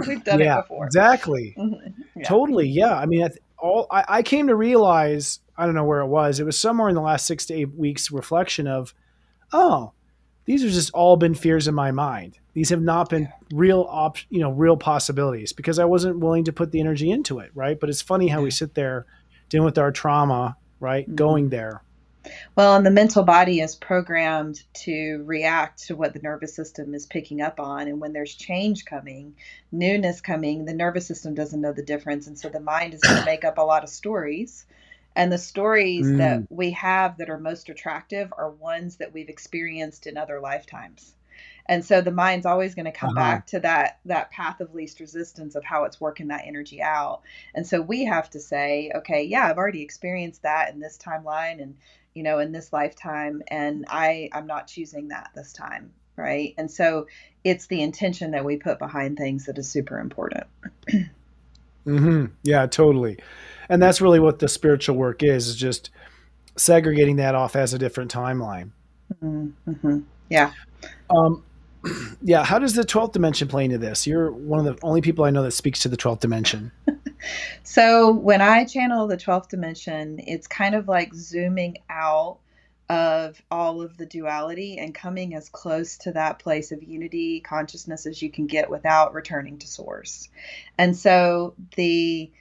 We've done it Yeah, before. exactly. Yeah. Totally. Yeah. I mean, I came to realize, I don't know where it was. It was somewhere in the last 6 to 8 weeks reflection of, oh, these have just all been fears in my mind. These have not been Yeah. real possibilities because I wasn't willing to put the energy into it. Right. But it's funny how we Yeah. sit there dealing with our trauma, right? hmm Going there. Well, and the mental body is programmed to react to what the nervous system is picking up on. And when there's change coming, newness coming, the nervous system doesn't know the difference. And so the mind is going to make up a lot of stories. And the stories that Mm, we have that are most attractive are ones that we've experienced in other lifetimes. And so the mind's always going to come uh-huh. back to that path of least resistance of how it's working that energy out. And so we have to say, okay, yeah, I've already experienced that in this timeline and in this lifetime, and I'm not choosing that this time, right? And so it's the intention that we put behind things that is super important. Yeah, totally. And that's really what the spiritual work is just segregating that off as a different timeline. Mm-hmm. Yeah. Um, yeah, how does the 12th dimension play into this? You're one of the only people I know that speaks to the 12th dimension. So when I channel the 12th dimension, it's kind of like zooming out of all of the duality and coming as close to that place of unity consciousness as you can get without returning to source. And so the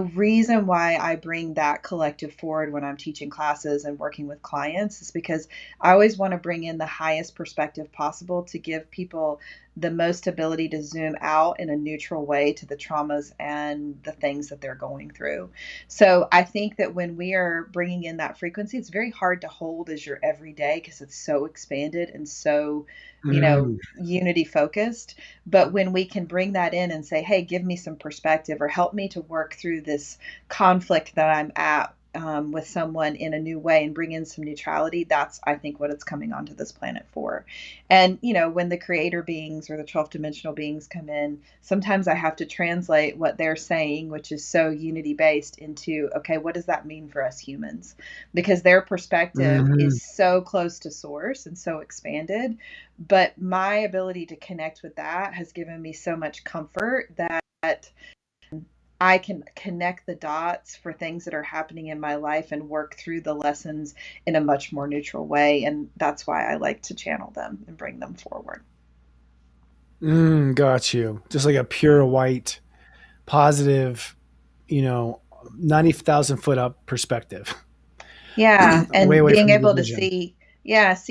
reason why I bring that collective forward when I'm teaching classes and working with clients is because I always want to bring in the highest perspective possible to give people the most ability to zoom out in a neutral way to the traumas and the things that they're going through. So I think that when we are bringing in that frequency, it's very hard to hold as your everyday because it's so expanded and so, Mm, unity focused. But when we can bring that in and say, hey, give me some perspective or help me to work through this conflict that I'm at with someone in a new way and bring in some neutrality, that's, I think, what it's coming onto this planet for. And, when the creator beings or the 12th dimensional beings come in, sometimes I have to translate what they're saying, which is so unity based, into, okay, what does that mean for us humans? Because their perspective mhm. is so close to source and so expanded, but my ability to connect with that has given me so much comfort that I can connect the dots for things that are happening in my life and work through the lessons in a much more neutral way. And that's why I like to channel them and bring them forward. Got you. Just like a pure white, positive, you know, 90,000 foot up perspective, Yeah, way and away being from the able to division. see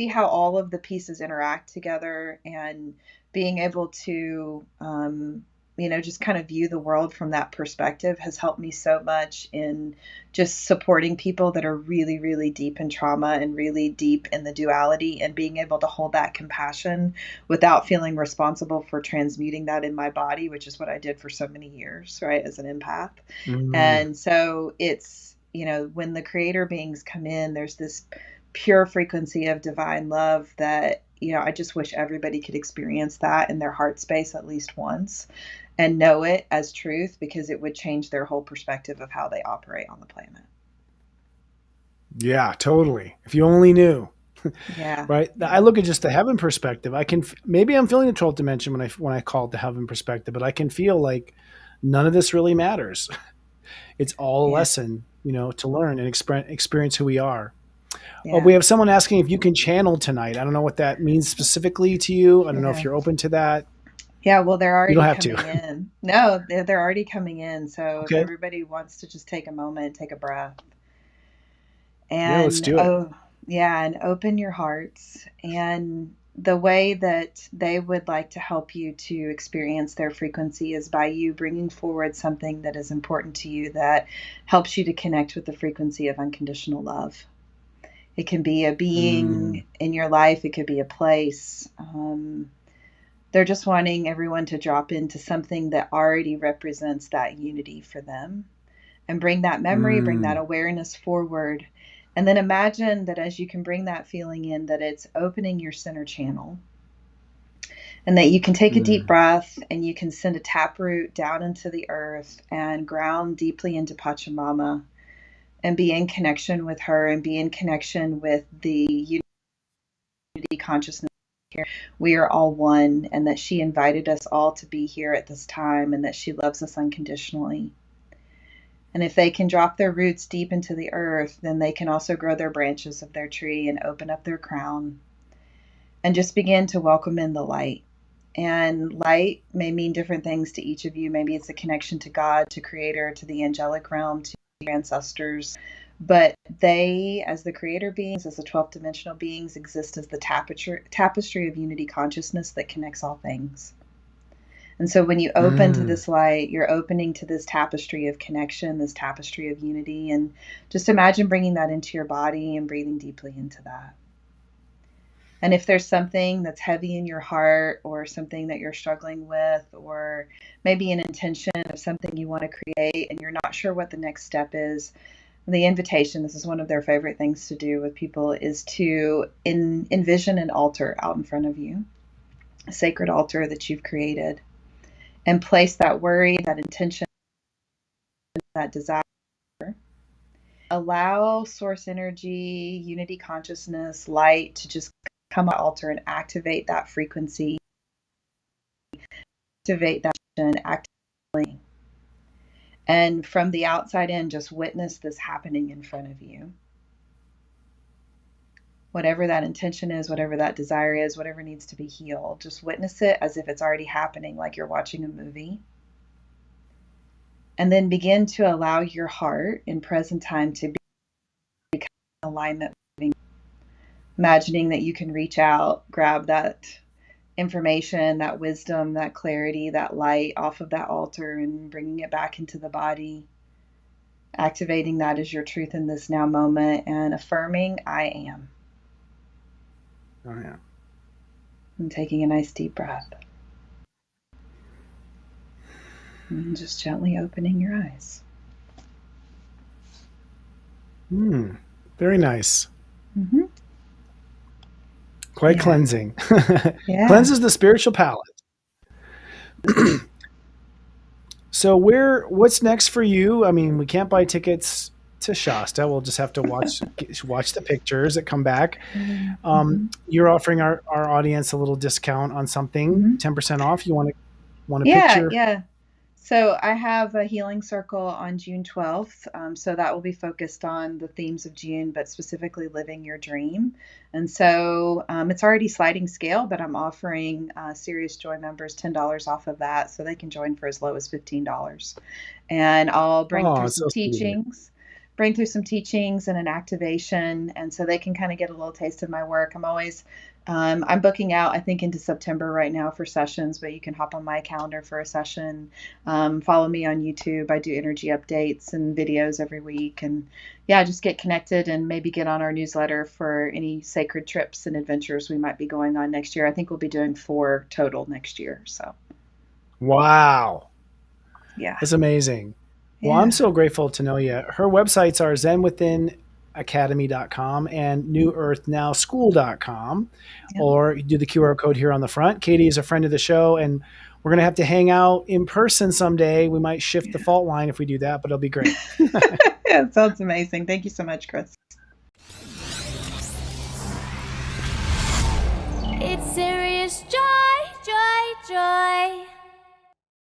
how all of the pieces interact together and being able to, just kind of view the world from that perspective has helped me so much in just supporting people that are really, really deep in trauma and really deep in the duality and being able to hold that compassion without feeling responsible for transmuting that in my body, which is what I did for so many years, right, as an empath. Mm, And so it's, when the creator beings come in, there's this pure frequency of divine love that, I just wish everybody could experience that in their heart space at least once and know it as truth because it would change their whole perspective of how they operate on the planet. yeah, totally. If you only knew. Yeah. right? I Yeah. look at just the heaven perspective. Maybe I'm feeling the 12th dimension when I call it the heaven perspective, but I can feel like none of this really matters. It's all a Yeah. lesson, to learn and experience who we are. Yeah. We have someone asking if you can channel tonight. I don't know what that means specifically to you. I don't know if Yeah. you're open to that. Yeah, well, they're You don't already have to. coming in. No, they're already coming in. So if Okay. everybody wants to just take a moment, take a breath, Yeah, let's and do it. yeah, and open your hearts. And the way that they would like to help you to experience their frequency is by you bringing forward something that is important to you that helps you to connect with the frequency of unconditional love. It can be a Mm, being in your life, it could be a place. They're just wanting everyone to drop into something that already represents that unity for them and bring that memory, bring that mm, awareness forward. And then imagine that as you can bring that feeling in, that it's opening your center channel and that you can take a deep mm, breath and you can send a taproot down into the earth and ground deeply into Pachamama and be in connection with her and be in connection with the unity consciousness here. We are all one, and that she invited us all to be here at this time and that she loves us unconditionally. And if they can drop their roots deep into the earth, then they can also grow their branches of their tree and open up their crown and just begin to welcome in the light. And light may mean different things to each of you. Maybe it's a connection to God, to Creator, to the angelic realm, to your ancestors. But they, as the creator beings, as the 12th dimensional beings, exist as the tapestry of unity consciousness that connects all things. And so when you open to mm. this light, you're opening to this tapestry of connection, this tapestry of unity. And just imagine bringing that into your body and breathing deeply into that. And if there's something that's heavy in your heart or something that you're struggling with, or maybe an intention of something you want to create and you're not sure what the next step is, the invitation, this is one of their favorite things to do with people, is to envision an altar out in front of you, a sacred altar that you've created, and place that worry, that intention, that desire. Allow source energy, unity consciousness, light to just come on the altar and activate that frequency, activate that actively. And from the outside in, just witness this happening in front of you. Whatever that intention is, whatever that desire is, whatever needs to be healed, just witness it as if it's already happening, like you're watching a movie. And then begin to allow your heart in present time to become in alignment. Imagining that you can reach out, grab that information, that wisdom, that clarity, that light off of that altar and bringing it back into the body. Activating that as your truth in this now moment and affirming, I am. Oh, yeah. And taking a nice deep breath. And just gently opening your eyes. Very nice. Mm-hmm. Quite Yeah. cleansing. Yeah. Cleanses the spiritual palate. So what's next for you? I mean, we can't buy tickets to Shasta. We'll just have to watch the pictures that come back. Mm-hmm. You're offering our audience a little discount on something, Mm-hmm. 10% off. You want a Yeah, picture? yeah. So I have a healing circle on June 12th. So that will be focused on the themes of June, but specifically living your dream. And so it's already sliding scale, but I'm offering Sirius Joy members $10 off of that so they can join for as low as $15. And I'll Oh, it's so sweet. bring through some teachings and an activation. And so they can kind of get a little taste of my work. I'm booking out, I think, into September right now for sessions, but you can hop on my calendar for a session. Follow me on YouTube. I do energy updates and videos every week. And yeah, just get connected and maybe get on our newsletter for any sacred trips and adventures we might be going on next year. I think we'll be doing 4 total next year. So, Wow. yeah. That's amazing. Well, I'm Yeah. so grateful to know you. Her websites are zenwithinacademy.com and newearthnowschool.com, Yep. or you do the QR code here on the front. Katie is a friend of the show, and we're going to have to hang out in person someday. We might shift the fault line if we do that, but it'll be great. Yeah, it sounds amazing. Thank you so much, Chris. Sirius,